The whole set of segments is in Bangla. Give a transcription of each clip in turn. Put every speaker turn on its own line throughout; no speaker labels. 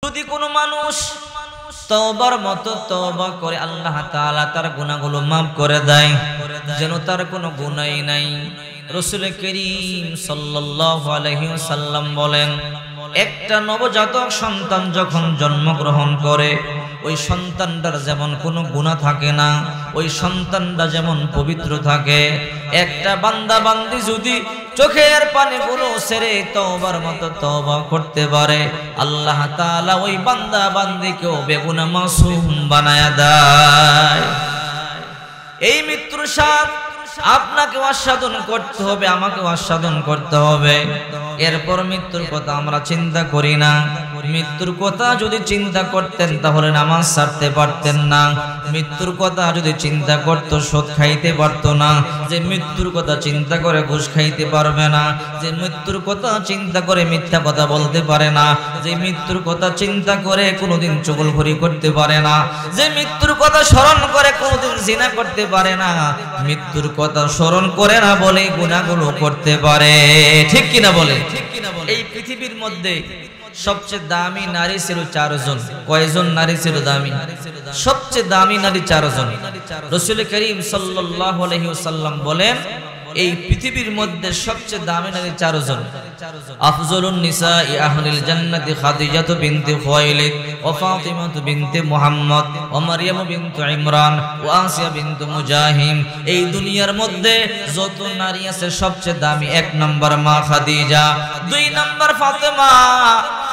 যদি কোনো মানুষ তওবার মতো তওবা করে আল্লাহ তাআলা তার গুনাহগুলো maaf করে দেয়, যেন তার কোনো গুনাহই নাই। রাসূল করিম সাল্লাল্লাহু আলাইহি ওয়াসাল্লাম বলেন, একটা নবজাতক সন্তান যখন জন্মগ্রহণ করে ওই সন্তানটার যেমন কোনো গুনাহ থাকে না, ওই সন্তানটা যেমন পবিত্র থাকে। একটা বান্দা বান্দি যদি চোখের পানিগুলো ছেড়ে তওবার মতো তওবা করতে পারে, আল্লাহ তাআলা ওই বান্দা বান্দিকেও বেগুনাহ মাসুম বানায়া দেয়। এই মৃত্যুর স্বাদ আপনাকে আস্বাদন করতে হবে, আমাকে আস্বাদন করতে হবে। এরপর মৃত্যুর কথা আমরা চিন্তা করি না। মৃত্যুর কথা যদি চিন্তা করতেন তাহলে নামাজ ছাড়তে পারতেন না। মৃত্যুর কথা যদি চিন্তা করতো সুদ খাইতে পারতো না। যে মৃত্যুর কথা চিন্তা করে ঘুষ খাইতে পারবে না। যে মৃত্যুর কথা চিন্তা করে মিথ্যা কথা বলতে পারে না। যে মৃত্যুর কথা চিন্তা করে কোনোদিন চুগলখড়ি করতে পারে না। যে মৃত্যুর কথা স্মরণ করে কোনোদিন জিনা করতে পারে না। মৃত্যুর কথা স্মরণ করে না বলে গুনাহগুলো করতে পারে। ঠিক কিনা বলে? এই পৃথিবীর মধ্যে সবচেয়ে দামি নারী ছিল 4 জন। কয়জন নারী ছিল দামি? সবচেয়ে দামি নারী 4 জন। রাসূল করিম সাল্লাল্লাহু আলাইহি ওয়াসাল্লাম বলেন, এই পৃথিবীর মধ্যে সবচেয়ে দামি নারী 4 জন। আফজলুন নিসাই আহলিল জান্নাতি খাদিজাতু বিনতে খুয়াইলিদ ওয়া ফাতিমাতু বিনতে মুহাম্মদ ওয়া মারইয়াম বিনতে ইমরান ওয়া আসিয়া বিনতে মুজাহিম। এই দুনিয়ার মধ্যে যত নারী আছে সবচেয়ে দামি 1 নাম্বার মা Khadija, 2 number Fatema,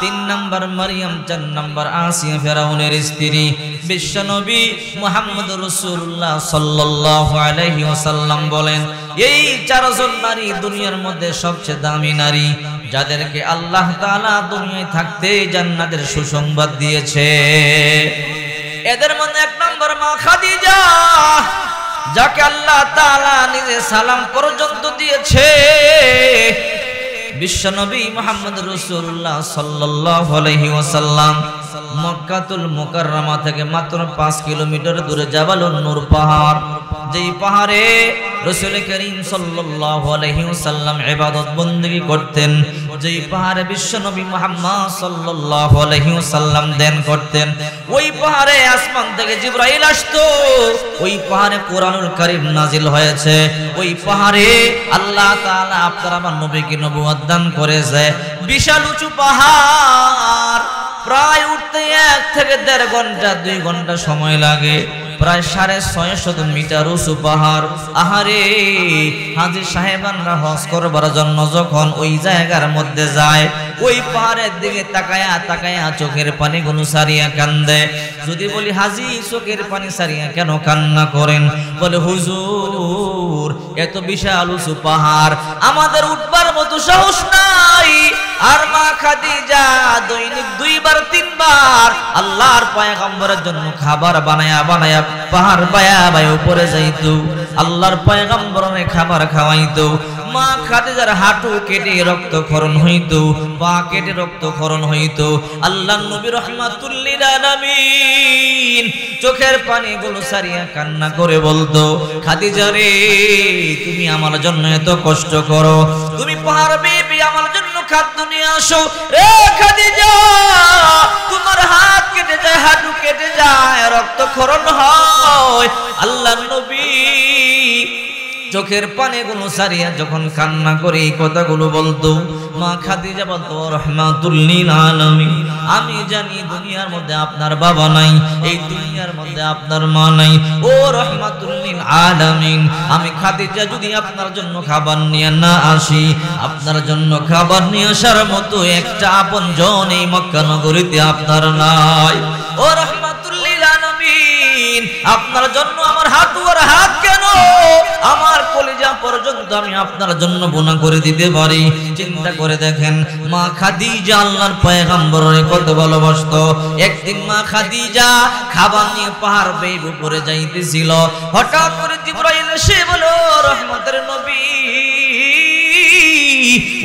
3 number Maryam, 4 number Asiya ফেরাউনের স্ত্রী। বিশ্বনবী মুহাম্মদ রাসূলুল্লাহ সাল্লাল্লাহু আলাইহি ওয়াসাল্লাম বলেন, এই 4 জন নারী দুনিয়ার মধ্যে সবচেয়ে দামি নারী, যাদেরকে আল্লাহ তাআলা দুনিয়ায় থাকতে জান্নাতের সুসংবাদ দিয়েছে। এদের মধ্যে 1 নম্বর মা খাদিজা, যাকে আল্লাহ তাআলা নিজে সালাম পর্যন্ত দিয়েছে। বিশ্বনবী মুহাম্মদ রাসূলুল্লাহ সাল্লাল্লাহু আলাইহি ওয়াসাল্লাম মক্কাতুল মুকাররমা থেকে মাত্র 5 কিলোমিটার দূরে জাবালুন নূর পাহাড়, যেই পাহাড়ে রাসূল করিম সাল্লাল্লাহু আলাইহি ওয়াসাল্লাম ইবাদত বندگی করতেন, যেই পাহাড়ে বিশ্বনবী মুহাম্মদ সাল্লাল্লাহু আলাইহি ওয়াসাল্লাম ধ্যান করতেন, ওই পাহাড়ে আসমান থেকে জিবরাইল আসতো, ওই পাহাড়ে কোরআনুল কারীম নাজিল হয়েছে, ওই পাহাড়ে আল্লাহ তাআলা আপনার আমার নবীকে নবুয়ত দান করেছে। বিশাল উঁচু পাহাড়, প্রায় উঠতে 1 থেকে 1.5 ঘন্টা 2 ঘন্টা সময় লাগে। প্রায় 650 মিটার উঁচু পাহাড়। আহারে, হাজী সাহেবানরা হজ করবার জন্য যখন ওই জায়গার মধ্যে যায়, ওই পাহাড়ের দিকে তাকায়া তাকায়া চোখের পানিগুলো সারিয়া কান্দে। যদি বলি, হাজী চোখের পানি সারিয়া কেন কান্না করেন? বলে, হুজুর, এত বিশাল উঁচু পাহাড় আমাদের উঠবার মতো সাহস নাই। আর মা খাদিজা দৈনিক 2 বার 3 বার আল্লাহর পয়গম্বরের জন্য খাবার বানায়া বানায়া পাহাড় বায়া বায়া উপরে যাইতো, আল্লাহর পয়গম্বরকে খাবার খাওয়াইতো। মা খাদিজার হাঁটু কেটে রক্তক্ষরণ হইতো, পা কেটে রক্তক্ষরণ হইতো। আল্লাহর নবী রাহমাতুল লিল আলামিন চোখের পানিগুলো সারিয়া কান্না করে বলতো, খাদিজা রে, তুমি আমার জন্য এত কষ্ট করো, তুমি পাহাড় বেয়ে আমার জন্য খাদ্য নিয়ে আসো। রে খাদিজা, তোমার হাত কেটে যায়, হাঁটু কেটে যায়, রক্তক্ষরণ হয়। আল্লাহর নবী চোখের পানিগুলো সারিয়া যখন কান্না করে এই কথাগুলো বলতো, মা খাদিজা বলতো, রাহমাতুল লিল আলামিন, আমি জানি দুনিয়ার মধ্যে আপনার বাবা নাই, এই দুনিয়ার মধ্যে আপনার মা নাই। ও রাহমাতুল লিল আলামিন, আমি খাদিজা যদি আপনার জন্য খাবার নিয়ে না আসি, আপনার জন্য খাবার নিয়ে আসার মতো একটা আপনজন এই মক্কা নগরীতে আপনার নাই। ও রাহমাতুল লিল আলামিন, আপনার জন্য আমার হাঁটু আর হাত কেন, আমার কলিজা পর্যন্ত আমি আপনার জন্য বোনা করে দিতে পারি। চিন্তা করে দেখেন, মা খাদিজা আল্লাহর পয়গম্বরকে কত ভালোবাসতো। একদিন মা খাদিজা খাবার নিয়ে পাহাড় বেয়ে উপরে যাইতেছিল, হঠাৎ করে জিবরাইল এসে বলল, রহমতের নবী,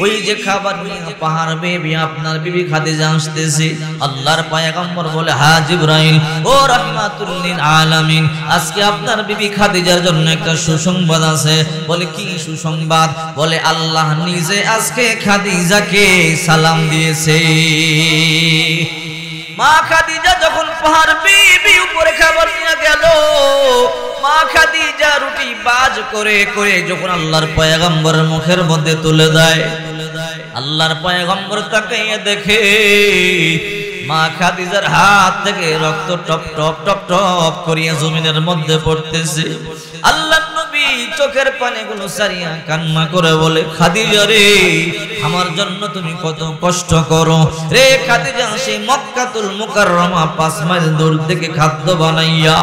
ওই যে খাবার নিয়ে পাহাড় বেয়ে আপনার বিবি খাদিজা আসতেছে। আল্লাহর পয়গম্বর বলে, হ্যাঁ জিবরাইল, ও রাহমাতুল লিল আলামিন, আজকে আপনার বিবি খাদিজার জন্য একটা সুসংবাদ আছে। বলে, কি সুসংবাদ? বলে, আল্লাহ নিজে আজকে খাদিজাকে সালাম দিয়েছে। মা খাদিজা যখন পাহাড় বিবি উপরে খাবার নিয়ে গেল, মা খাদিজা রুটি বাজ করে করে যখন আল্লাহর পয়গম্বরের মুখের মধ্যে তুলে দেয়, আল্লাহর পয়গম্বর তাকিয়ে দেখে মা খাদিজার হাত থেকে রক্ত টপ টপ টপ টপ করিয়া জমিনের মধ্যে পড়তেছে। আল্লাহর নবী চোখের পানিগুলো সারিয়া কান্না করে বলে, খাদিজা রে, আমার জন্য তুমি কত কষ্ট করো রে খাদিজা। সেই মক্কাতুল মুকাররমা 5 মাইল দূর থেকে খাদ্য বানাইয়া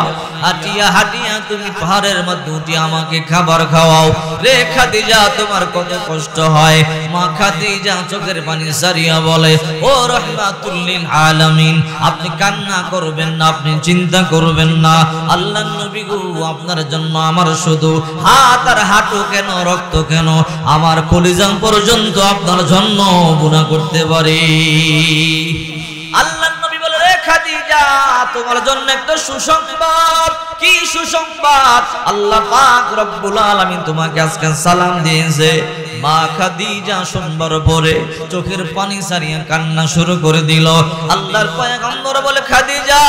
হাঁটিয়া হাঁটিয়া তুমি পাহাড়ের মধ্যে উঠে আমাকে খাবার খাওয়াও রে খাদিজা, তোমার কত কষ্ট হয়। মা খাদিজা চোখের পানি সারিয়া বলে, ও রাহমাতুল লিল আলামিন, আপনি কান্না করবেন না, আপনি চিন্তা করবেন না। আল্লাহর নবী গো, আপনার জন্য আমার শুধু হাত আর হাঁটু কেন, রক্ত কেন, আমার কলিজা পর্যন্ত আপনার জন্য গুনাহ করতে পারি। আল্লাহর নবী বলে, রে খাদিজা, তোমার জন্য একটা সুসংবাদ। কি সুসংবাদ? আল্লাহ পাক রব্বুল আলামিন তোমাকে আজকে সালাম দিয়েছে। মা খাদিজা শুনবার পরে চোখের পানি সারিয়া কান্না শুরু করে দিল। আল্লাহর পয়গম্বর বলে, খাদিজা,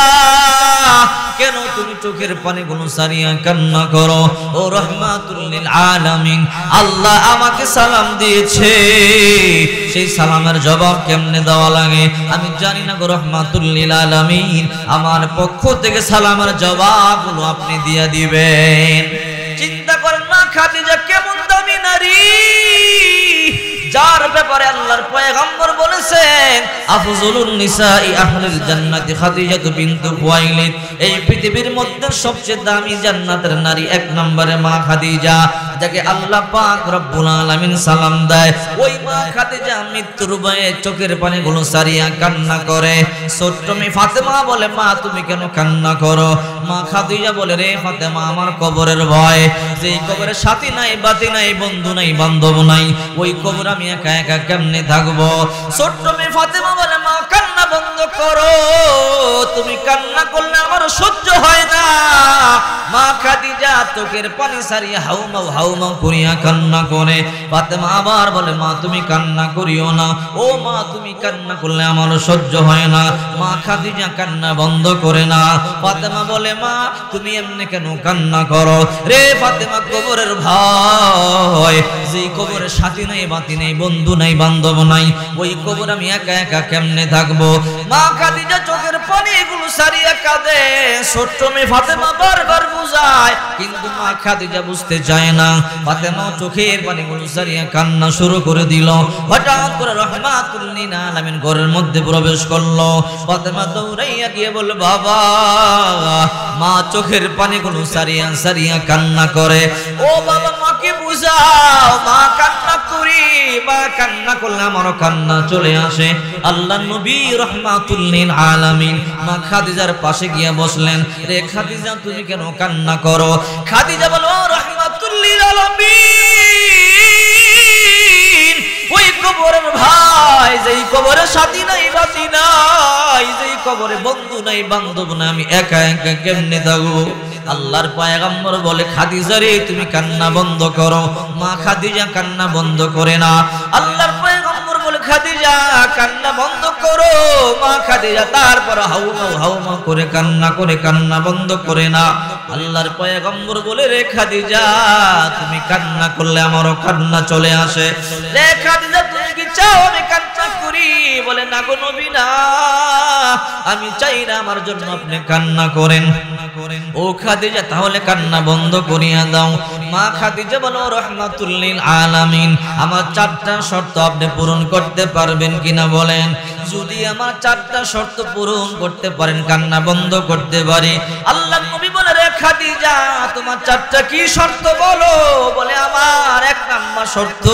কেন তুমি চোখের পানিগুলো সারিয়া কান্না করো? ও রাহমাতুল লিল আলামিন, আল্লাহ আমাকে সালাম দিয়েছে, সেই সালামের জবাব কেমনে দেওয়া লাগে আমি জানি না গো রাহমাতুল লিল আলামিন, আমার পক্ষ থেকে সালামের জবাবগুলো আপনি দিয়ে দিবেন। চিন্তা করেন মা খাদিজা কেমন দামি নারী, যার ব্যাপারে আল্লাহর পয়গম্বর বলেছেন, আফজলুন নিসাই আহলিল জান্নাতি খাদিজা বিনতু খুয়াইলিদ। এই পৃথিবীর মধ্যে সবচেয়ে দামি জান্নাতের নারী 1 নম্বরে মা খাদিজা, যাকে আল্লাহ পাক রব্বুল আলামিন সালাম দেয়। ওই মা খাদিজা মৃত্যুর ভয়ে চোখের পানিগুলো সারিয়া কান্না করে। ছোট্ট মেয়ে ফাতেমা বলে, মা তুমি কেন কান্না করো? মা খাদিজা বলে, রে ফাতেমা, আমার কবরের ভয়, যেই কবরে সাথী নাই, বাতি নাই, বন্ধু নাই, বান্ধব নাই, ওই কবর আমি একা একা কেমনে থাকবো? ছোট্ট মেয়ে ফাতেমা বলে, মা কান্না বন্ধ করো, তুমি কান্না করলে আমার সহ্য হয় না। মা খাদিজা চোখের পানি সারিয়া হাউমাউ হাউমাউ করিয়া কান্না করে। ফাতেমা আবার বলে, মা তুমি কান্না করিও না, ও মা তুমি কান্না করলে আমার সহ্য হয় না। মা খাদিজা কান্না বন্ধ করে না। ফাতেমা বলে, মা তুমি এমনি কেন কান্না করো? রে ফাতেমা, কবরের ভয়, যে কবরে সাথী নাই, বাতি নাই, বন্ধু নাই, বান্ধব নাই, ওই কবর আমি একা একা কেমনে থাকবো? মা খাদিজা চোখের পানি এগুলো সারিয়া কাঁদে। ছোট্ট মেয়ে ফাতেমা বারবার বুঝায়, কিন্তু মা খাদিজা বুঝতে চায় না। ফাতেমা চোখের পানিগুলো সারিয়া কান্না শুরু করে দিল। হঠাৎ করে রাহমাতুল লিল আলামিন ঘরের মধ্যে প্রবেশ করলো। ফাতেমা দৌড়াইয়া গিয়ে বলল, বাবা, মা চোখের পানিগুলো সারিয়া সারিয়া কান্না করে। ও বাবা, মাকে বুঝাও, মা কান্না করি, মা কান্না করলে আমারও কান্না চলে আসে। আল্লাহর নবী রাহমাতুল লিল আলামিন মা খাদিজার পাশে গিয়ে বসলেন। রে খাদিজা, তুমি কেন কান্না করো? খাদিজা বলো, রাহমাতুল লিল আলামিন, ওই কবরের ভাই, যেই কবরে সাথী নাই, বাতি নাই, যেই কবরে বন্ধু নাই, বান্ধব নাই, আমি একা একা কেমনে থাকবো? আল্লাহর পয়গম্বর বলে, খাদিজা রে, তুমি কান্না বন্ধ করো। মা খাদিজা কান্না বন্ধ করে না। আল্লাহর পয়গম্বর বলে, খাদিজা কান্না বন্ধ করো। মা খাদিজা তারপর হাউমাউ হাউমাউ করে কান্না করে, কান্না বন্ধ করে না। আল্লাহর পয়গম্বর বলে, রে খাদিজা, তুমি কান্না করলে আমারও কান্না চলে আসে। রে খাদিজা, তুমি কি চাও আমি কান্না করি? বলে, না গো নবী, না, আমি চাই না আমার জন্য আপনি কান্না করেন। ও খাদিজা, তাহলে কান্না বন্ধ করিয়া দাও। মা খাদিজা বলো, রাহমাতুল লিল আলামিন, আমার 4টা শর্ত আপনি পূরণ করতে পারবেন কিনা বলেন। যদি আমার 4টা শর্ত পূরণ করতে পারেন, কান্না বন্ধ করতে পারি। আল্লাহর নবী বলে, রে খাদিজা, তোমার 4টা কি শর্ত বলো? বলে, আমার 1 নাম্বার শর্ত,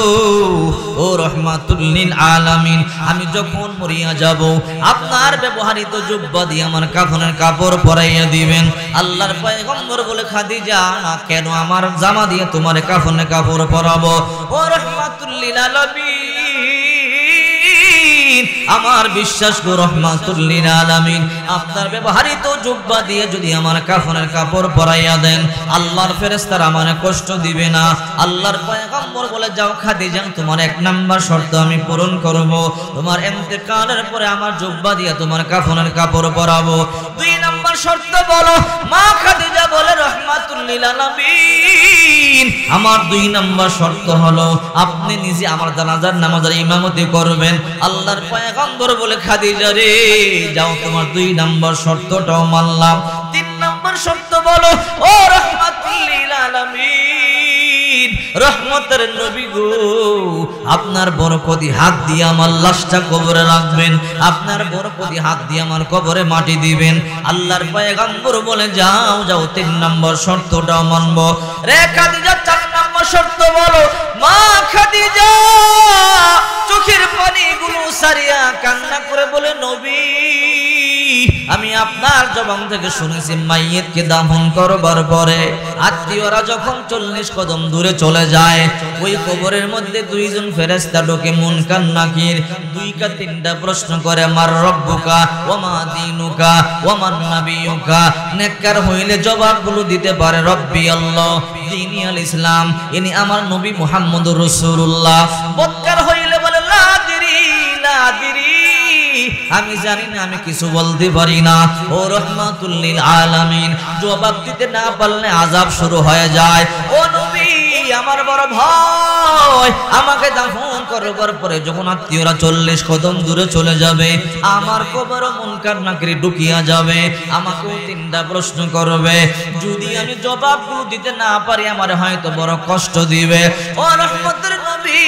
ও রাহমাতুল লিল আলামিন, আমি যখন মরিয়া যাব, আপনার ব্যবহৃত জুব্বা দিয়ে আমার কাফনের কাপড় পরাইয়া দিবেন। আল্লাহর পয়গম্বর বলে, খাদিজা, কেন আমার জামা দিয়ে তোমার কাফনের কাপড় পরাবো? ও রাহমাতুল লিল আলামিন, আমার বিশ্বাস গো রহমাতুল লিল আলামিন, আপনার ব্যবহৃত জুব্বা দিয়ে যদি আমার কাফনের কাপড় পরাইয়া দেন, আল্লাহর ফেরেশতারা আমার কষ্ট দিবে না। আল্লাহর পয়গম্বর বলে, যাও খাদিজা, তোমার এক নাম্বার শর্ত আমি পূরণ করব, তোমার ইন্তেকালের পরে আমার জুব্বা দিয়ে তোমার কাফনের কাপড় পরাবো। দুই নাম্বার শর্ত বলো। মা খাদিজা বলে, রহমাতুল লিল আলামিন, আমার দুই নাম্বার শর্ত হলো আপনি নিজে আমার জানাজার নামাজের ইমামতি করবেন। আল্লাহর পয়গম্বর বলে, খাদিজা রে, যাও, তোমার দুই নাম্বার শর্তটাও মানলাম। তিন নাম্বার শর্ত বলো। ও রহমাতুল লিল আলামিন, রহমতের নবী গো, আপনার বরকতি হাত দিয়ে আমার লাশটা কবরে রাখবেন, আপনার বরকতি হাত দিয়ে আমার কবরে মাটি দিবেন। আল্লাহর পয়গম্বর বলে, যাও যাও, তিন নম্বর শর্তটাও মানব। রে খাদিজা, চার নম্বর শর্ত বলো। মা খাদিজা চোখের পানিগুলো সারিয়া কান্না করে বলে, নবী, আমি আপনার জবান থেকে শুনেছি মাইয়িতকে দাফন করবার পরে আত্মীয়রা যখন 40 কদম দূরে চলে যায়, ওই কবরের মধ্যে দুইজন ফেরেশতা ঢোকে, মুনকার নাকির, দুইটা তিনটা প্রশ্ন করে, মার রব্বুকা ওয়া মা দীনুকা ওয়া মান নাবিয়ুকা। নেককার হইলে জবাবগুলো দিতে পারে, রব্বি আল্লাহ, দীনি আল ইসলাম, ইনি আমার নবী মুহাম্মদুর রাসূলুল্লাহ। বদকার হইলে বলে, লা আদরি লা আদরি, আমি জানি না, আমি কিছু বলতে পারি না। ও রহমাতুল লিল আলামিন, জবাব দিতে না পারলে আযাব শুরু হয়ে যায়। ও নবী, আমার বড় ভয়, আমাকে দাফন করবার পরে যখন আত্মীয়রা 40 কদম দূরে চলে যাবে, আমার কবরে মুনকার নাকির ঢুকিয়া যাবে, আমাকেও তিনটা প্রশ্ন করবে, যদি আমি জবাবগুলো দিতে না পারি আমার হয়তো বড় কষ্ট দিবে। ও রহমতের নবী,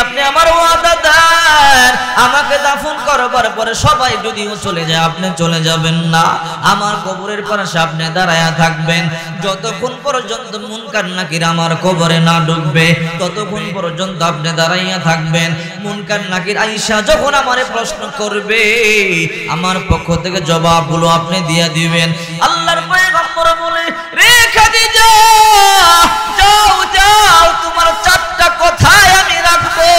আপনি আমার ওয়াদা দেন, আমাকে দাফন করবার পরে সবাই যদিও চলে যায়, আপনি চলে যাবেন না, আমার কবরের পাশে আপনি দাঁড়ায়া থাকবেন, যতক্ষণ পর্যন্ত মুনকার নাকির আমার কবরে না ঢুকবে ততক্ষণ পর্যন্ত আপনি দাঁড়াইয়া থাকবেন। মুনকার নাকির আয়েশা যখন আমারে প্রশ্ন করবে, আমার পক্ষ থেকে জবাবগুলো আপনি দিয়ে দিবেন। আল্লাহর পয়গম্বর বলে, রে খাদিজা, যাও যাও, তোমার চারটা কথাই আমি রাখবো।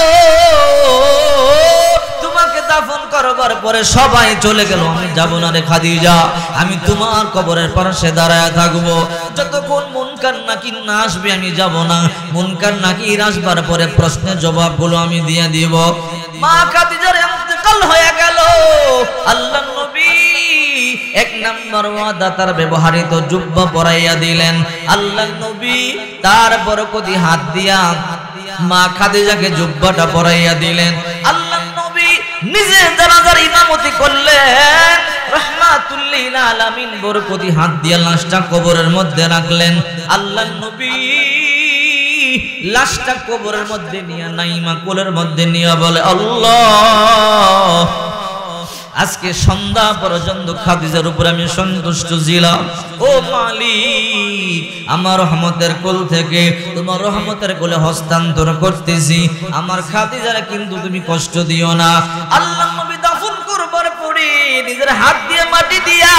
তোমাকে দাফন করবার পরে সবাই চলে গেল, আমি যাব না রে খাদিজা, আমি তোমার কবরের পাশে দাঁড়ায় থাকবো, যতক্ষণ মুনকার নাকির না আসবে আমি যাব না। মুনকার নাকির আসবার পরে প্রশ্নের জবাবগুলো আমি দিয়ে দিব। মা খাদিজার ইন্তেকাল হয়ে গেল। আল্লাহর নবী এক নাম্বার ওয়াদা, তার ব্যবহৃত জুব্বা পরাইয়া দিলেন। আল্লাহর নবী তার বরকতি হাত দিয়া মা খাদিজাকে জুব্বাটা পরাইয়া দিলেন। আল্লাহর নবী নিজে জানাজার ইমামতি করলেন। রহমাতুল লিল আলামিন বরকতি হাত দিয়া লাশটা কবরের মধ্যে রাখলেন। আল্লাহর নবী লাশটা কবরের মধ্যে নিয়ে নাইমা কোলের মধ্যে নিয়ে বলে, আল্লাহ, আজকে সন্ধ্যা পর্যন্ত খাদিজার উপর আমি সন্তুষ্ট ছিলাম। ও মালিক, আমার রহমতের কোল থেকে তোমার রহমতের কোলে হস্তান্তর করতেছি, আমার খাদিজারে কিন্তু তুমি কষ্ট দিও না। আল্লাহ নবী দাফন করবার পরে নিজের হাত দিয়ে মাটি দিয়া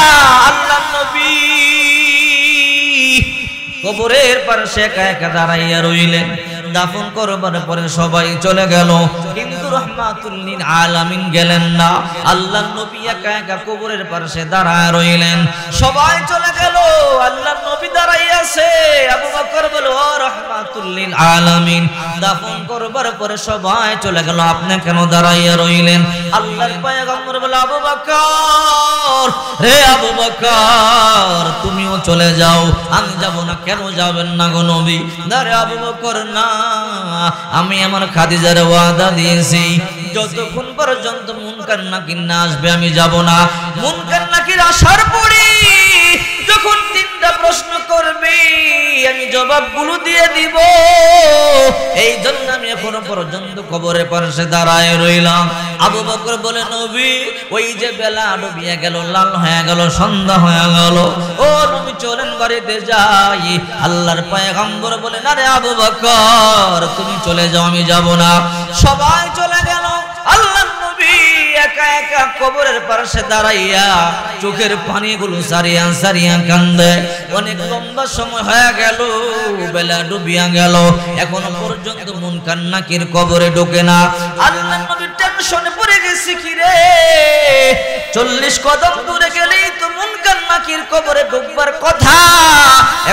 আল্লাহ নবী কবরের পাশে একা একা দাঁড়াইয়া রইলেন। দাফন করবার পরে সবাই চলে গেল, কিন্তু রহমাতুল লিল আলামিন গেলেন না। আল্লাহর নবী একা একা কবরের পাশে দাঁড়ায় রইলেন। সবাই চলে গেল, আল্লাহর নবী দাঁড়াইয়া আছে। আবু বকর বলে, ও রহমাতুল লিল আলামিন, দাফন করবার পরে সবাই চলে গেল, আপনি কেন দাঁড়াইয়া রইলেন? আল্লাহর পয়গম্বর বলে, আবু বকর, হে আবু বকর, তুমিও চলে যাও। আমি যাব না। কেন যাবেন না গো নবী? না রে আবু বকর, না, আমি আমার খাদিজার ওয়াদা দিয়েছি, যতক্ষণ পর্যন্ত মুনকার নাকির না আসবে আমি যাব না। মুনকার নাকির আসার পরে যখন তিনটা প্রশ্ন করবে আমি জবাবগুলো দিয়ে দিব, এই জন্য আমি এখনো পর্যন্ত কবরের পাশে দাঁড়ায় রইলাম। আবু বকর বলে, নবী, ওই যে বেলা ডুবিয়ে গেল, লাল হয়ে গেল, সন্ধ্যা হয়ে গেল, ও নবী চলেন বাড়িতে যাই। আল্লাহর পয়গম্বর বলে, না রে আবু বকর, তুমি চলে যাও, আমি যাব না। সবাই চলে গেল। আল্লাহর নবী নবী একা একা কবরের পাশে দাঁড়াইয়া চোখের পানিগুলো সারিয়া সারিয়া কান্দে। অনেক লম্বা সময় হয়ে গেল, বেলা ডুবিয়া গেল, এখনো পর্যন্ত মুনকার নাকির কবরে ঢোকে না। আল্লাহর নবী টেনশনে পড়ে গেছে, কি রে 40 কদম দূরে গেলেই তো মুনকার নাকির কবরে ঢুকবার কথা,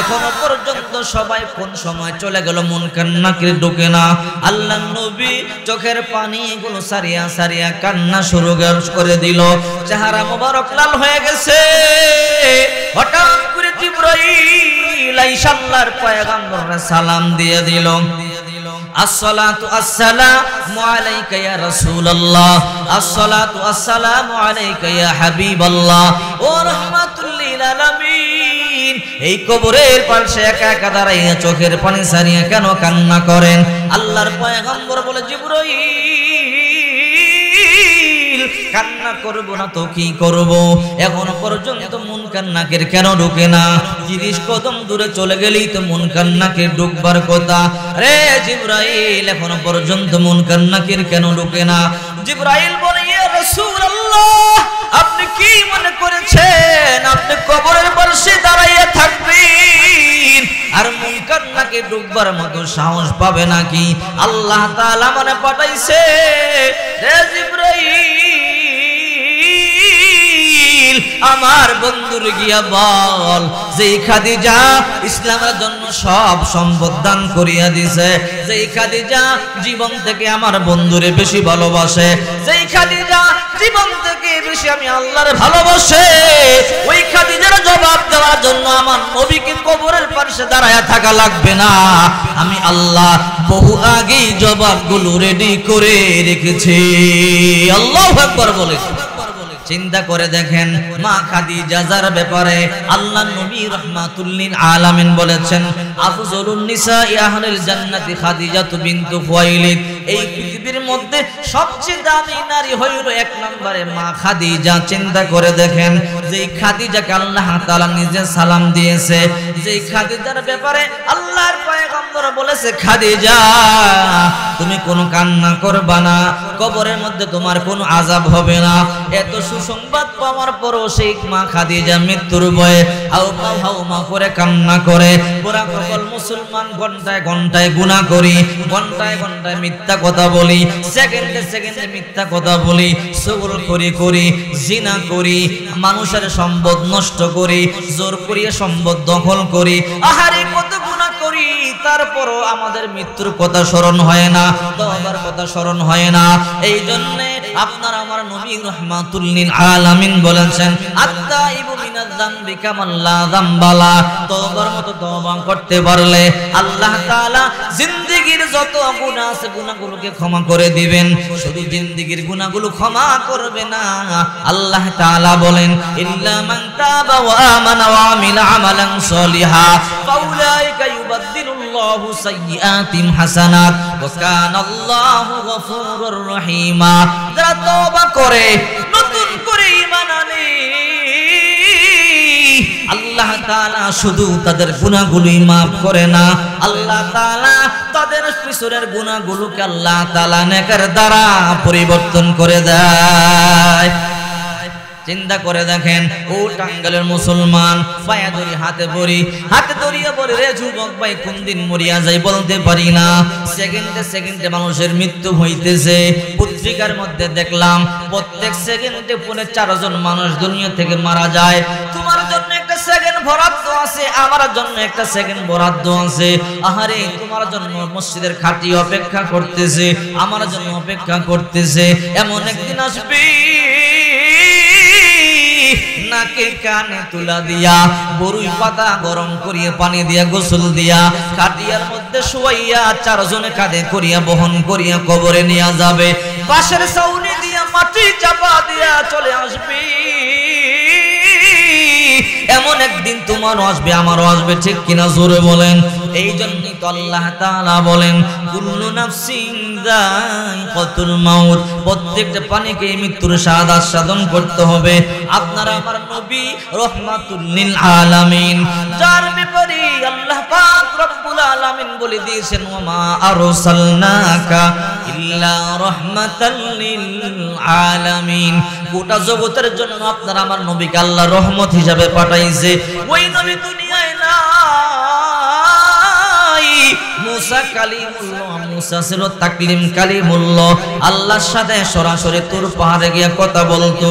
এখনো পর্যন্ত সবাই কোন সময় চলে গেল, মুনকার নাকির ঢোকে না। আল্লাহর নবী চোখের পানিগুলো সারিয়া সারিয়া কান্না শুরু করে দিল, চেহারা মোবারক লাল হয়ে গেছে। হঠাৎ করে জিবরাইল আইসা আল্লাহর পয়গম্বরকে সালাম দিয়ে দিল, আসসালাতু আসসালামু আলাইকা ইয়া রাসূলুল্লাহ, আসসালাতু আসসালামু আলাইকা ইয়া হাবিবাল্লাহ ও রাহমাতুল লিল আলামিন। এই কবরের পাশে একা একা দাঁড়াইয়া চোখের পানি সারিয়া কেন কান্না করেন? আল্লাহর পয়গম্বর বলে, জিবরাইল কান্না করব না তো কি করব, এখনো পর্যন্ত মুনকার নাকির কেন ঢোকে না? 30 কদম দূরে চলে গেলেই তো মুনকার নাকির ঢুকবার কথা। রে জিবরাইল এখনো পর্যন্ত মুনকার নাকির কেন ঢোকে না? জিবরাইল বলে, ইয়া রাসূলুল্লাহ, আপনি কি মনে করেছেন আপনি কবরের পাশে দাঁড়াইয়া থাকবেন আর মুনকার নাকির ঢুকবার মতো সাহস পাবে নাকি? আল্লাহ তাআলা মানে পাঠাইছে, রে জিবরাইল আমার বন্ধুর গিয়া বল যে খাদিজা ইসলামের জন্য সব সম্পদ দান করিয়া দিছে, যেই খাদিজা জীবন থেকে আমার বন্ধুরে বেশি ভালোবাসে, যেই খাদিজা জীবন থেকে বেশি আমি আল্লাহর ভালোবাসে, ওই খাদিজার জবাব দেওয়ার জন্য আমার নবীকে কবরের পাশে দাঁড়ায়া থাকা লাগবে না, আমি আল্লাহ বহু আগেই জবাবগুলো রেডি করে রেখেছি। আল্লাহু আকবার বলে। চিন্তা করে দেখেন মা খাদিজার ব্যাপারে আল্লাহর নবী রাহমাতুল লিল আলামিন বলেছেন, আফজলুন নিসাই আহলিল জান্নাতি খাদিজাতু বিনতু খুয়াইলিদ। এই পৃথিবীর মধ্যে সবচেয়ে দামি নারী হইল 1 নম্বরে মা খাদিজা। চিন্তা করে দেখেন, যেই খাদিজাকে আল্লাহ তাআলা নিজে সালাম দিয়েছে, যেই খাদিজার ব্যাপারে আল্লাহর পয়গম্বর বলেছে, খাদিজা তুমি কোনো কান্না করবা না, কবরের মধ্যে তোমার কোনো আযাব হবে না। এত সুসংবাদ পাওয়ার পরও সেই মা খাদিজা মৃত্যুর ভয়ে হাউমা হাউমা করে কান্না করে। পুরা সকল মুসলমান ঘন্টায় ঘন্টায় গুনাহ করি, ঘন্টায় ঘন্টায় মিথ্যা কথা বলি, সেকেন্ডে সেকেন্ডে মিথ্যা কথা বলি, চুগল করি, জিনা করি, মানুষের সম্পদ নষ্ট করি, জোর করিয়ে সম্পদ দখল করি, আহারে কত গুনাহ করি, তারপরও আমাদের মৃত্যুর কথা স্মরণ হয় না, তওবার কথা স্মরণ হয় না। এই জন্য আপনার আমার নবী রাহমাতুল লিল আলামিন বলেছেন, আত্তাইবু মিনাজ যামবি কামান লা যামবালা। তওবার মতো তওবা করতে পারলে আল্লাহ তাআলা জিন্দেগীর যত গুনাহ আছে গুনাহগুলোকে ক্ষমা করে দিবেন। শুধু জিন্দেগীর গুনাহগুলো ক্ষমা করবে না, আল্লাহ তাআলা বলেন, ইল্লা মান তাবা ওয়া আমানা ওয়া আমিলা আমালান সলিহা ফাউলাইকা ইউবাদদিলুল্লাহু সাইয়্যাতিহিম হাসানাত ওয়া কানাল্লাহু গফুরুর রহিমা। যারা তওবা করে, নতুন করে ঈমান আনে, আল্লাহ তাআলা শুধু তাদের গুনাহগুলোই maaf করে না, আল্লাহ তাআলা তাদের পিছনের গুনাহগুলোকে আল্লাহ তাআলা নেকের দ্বারা পরিবর্তন করে দেয়। চিন্তা করে দেখেন, ও টাঙ্গালের মুসলমান, পায়ে ধরি হাতে ধরিয়া বলি, রে যুবক ভাই কোন দিন মরিয়া যাই বলতে পারি না, সেকেন্ডে সেকেন্ডে মানুষের মৃত্যু হইতেছে। পত্রিকার মধ্যে দেখলাম প্রত্যেক সেকেন্ডে 4 জন মানুষ দুনিয়া থেকে মারা যায়। তোমার জন্য একটা সেকেন্ড বরাদ্দ আছে, আমার জন্য একটা সেকেন্ড বরাদ্দ আছে। আহারে তোমার জন্য মসজিদের খাটি অপেক্ষা করতেছে, আমার জন্য অপেক্ষা করতেছে। এমন একদিন আসবে নাকে কানে তুলা দিয়া, বরুই পাতা গরম করিয়া পানি দিয়া গোসল দিয়া, খাটিয়ার মধ্যে শুয়াইয়া 4 জনে কাঁধে করিয়া বহন করিয়া কবরে নিয়ে যাবে। বাঁশের ছাউনি দিয়া মাটি চাপা দিয়া চলে আসবে। এমন একদিন তোমারও আসবে, আমারও আসবে, ঠিক কিনা জোরে বলেন। এই জন্যই তো আল্লাহ তাআলা বলেন কুল্লু নাফসিন যায়িকাতুল মাউত, প্রত্যেকটা প্রাণীকে মৃত্যুর স্বাদ আস্বাদন করতে হবে। আপনারা আমার নবী রাহমাতুল লিল আলামিন, যার ব্যাপারে আল্লাহ পাক রব্বুল আলামিন বলে দিয়েছেন ওয়া মা আরসালনাকা ইল্লা রাহমাতাল লিল আলামিন, গোটা জগতের জন্য আপনারা আমার নবীকে আল্লাহ রহমত হিসাবে পাঠাইছে। ওই নবী দুনিয়ায় নাই। মুসা কালিমুল্লাহ, মুসা ছিল তাকলিম কালিমুল্লাহ, আল্লাহর সাথে সরাসরি তুর পাহাড়ে গিয়ে কথা বলতো।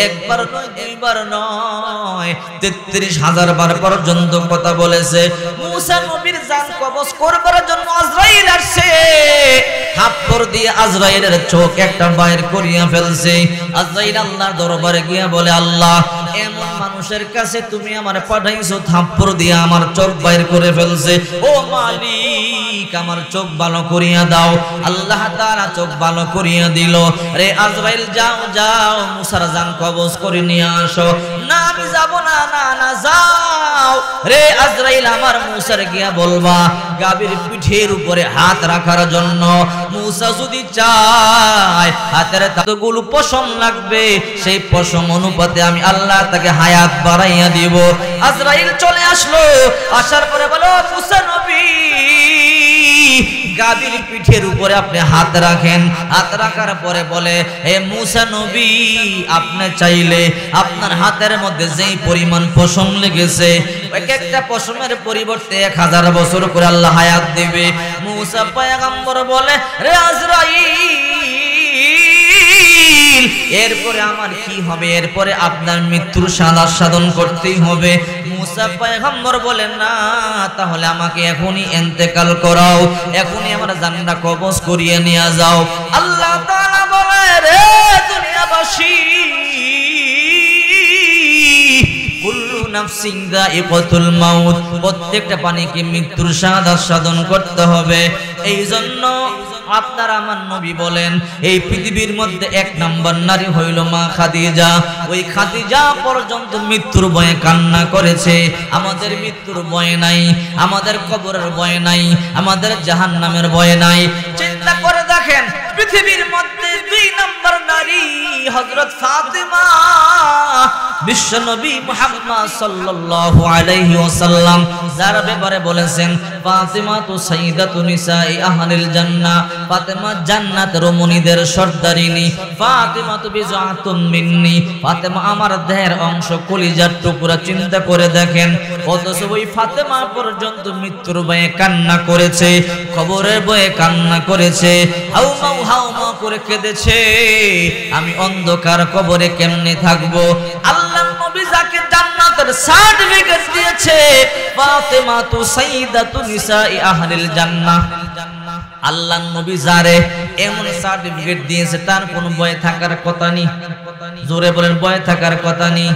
একবার নয়, দুইবার নয়, ৩৩,০০০ বার পর্যন্ত কথা বলেছে। মুসা নবীর জান কবজ করবার জন্য আজরাইল আসছে, থাপ্পড় দিয়ে আজরাইলের চোখ একটা বাইর করিয়া ফেলছে। আজরাইল আল্লাহর দরবারে গিয়া বলে, আল্লাহ, এমন মানুষের কাছে তুমি আমারে পাঠাইছো, থাপ্পড় দিয়ে আমার চোখ বাইর করে ফেলছে। ও মালিক, আমার চোখ ভালো করিয়া দাও। আল্লাহ তাআলা চোখ ভালো করিয়া দিল। রে আজরাইল, যাও যাও, মুসার জান কবজ করে নিয়ে আসো। না, আমি যাব না। না না, যাও। রে আজরাইল, আমার মুসার গিয়া বলবা গাভীর পিঠের উপরে হাত রাখার জন্য। মুসা যদি চায় হাতের ততগুলো পশম লাগবে, সেই পশম অনুপাতে আমি আল্লাহ তাকে হায়াত বাড়াইয়া দিব। আজরাইল চলে আসলো, আসার পরে বলো, মুসা নবী, গাভীর পিঠের উপরে আপনি হাত রাখেন। হাত রাখার পরে বলে, হে মুসা নবী, আপনি চাইলে আপনার হাতের মধ্যে যেই পরিমাণ পশম লেগেছে, এক একটা পশমের পরিবর্তে 1000 বছর করে আল্লাহ হায়াত দিবে। মুসা পয়গম্বর বলে, রে আজরাইল, এরপরে আমার কি হবে? এরপরে আপনার মৃত্যুর স্বাদ আস্বাদন করতেই হবে। মুসা পয়গম্বর বলেন, না, তাহলে আমাকে এখনই ইন্তেকাল করাও, এখনই আমার জানটা কবজ করিয়ে নিয়ে যাও। আল্লাহ তাআলা বলে, রে দুনিয়াবাসী, কুল্লু নাফসিন যায়িকাতুল মাউত, প্রত্যেকটা প্রাণীকে মৃত্যুর স্বাদ আস্বাদন করতে হবে। এই জন্য আপনার আমার নবী বলেন, এই পৃথিবীর মধ্যে 1 নম্বর নারী হইল মা খাদিজা। ওই খাদিজা পর্যন্ত মৃত্যুর ভয়ে কান্না করেছে। আমাদের মৃত্যুর ভয় নাই, আমাদের কবরের ভয় নাই, আমাদের জাহান্নামের ভয় নাই। চিন্তা করে দেখেন, পৃথিবীর মধ্যে 2 নম্বর নারী হযরত ফাতেমা, বিশ্বনবী মুহাম্মদ সাল্লাল্লাহু আলাইহি ওয়াসাল্লাম যার ব্যাপারে বলেছেন, ফাতেমা তো সাইয়্যিদাতু নিসাই আহলিল জান্নাহ, ফাতেমা জান্নাতের রমণীদের সর্দারিনী। ফাতেমা তো বিজআতুম মিন্নি, ফাতেমা আমার দেহের অংশ, কলিজার টুকরা। চিন্তা করে দেখেন, অথচ ওই ফাতেমা পর্যন্ত মৃত্যুর ভয়ে কান্না করেছে, কবরের ভয়ে কান্না করেছে, হাউমাউ হাউমাউ করে কেঁদেছে, আমি অন্ধকার কবরে কেমনে থাকবো। আল্লাহর নবী যাকে জান্নাতের সার্টিফিকেট দিয়েছে, ফাতেমা তো সাইয়্যিদাতু নিসাই আহলিল জান্নাহ, আল্লাহর নবী যারে এমন সার্টিফিকেট দিয়েছে, তার কোনো ভয় থাকার কথা নেই। জোরে বলেন, ভয় থাকার কথা নেই।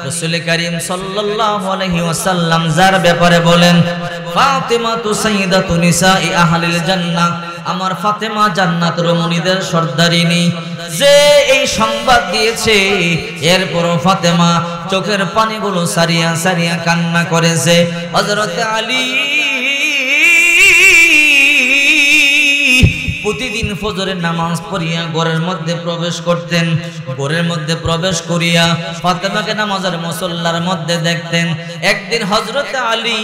রাসূল করিম সাল্লাল্লাহু আলাইহি ওয়াসাল্লাম যার ব্যাপারে বলেন, ফাতেমা তো সাইয়্যিদাতু নিসাই আহলিল জান্নাহ, আমার ফাতেমা জান্নাতের রমণীদের সর্দারিনী। যে এই সংবাদ দিয়েছে, এরপরও ফাতেমা চোখের পানিগুলো সারিয়া সারিয়া কান্না করেছে। হযরত আলী প্রতিদিন ফজরের নামাজ পড়িয়া ঘরের মধ্যে প্রবেশ করতেন। ঘরের মধ্যে প্রবেশ করিয়া ফাতেমাকে নামাজের মুসল্লার মধ্যে দেখতেন। একদিন হযরত আলী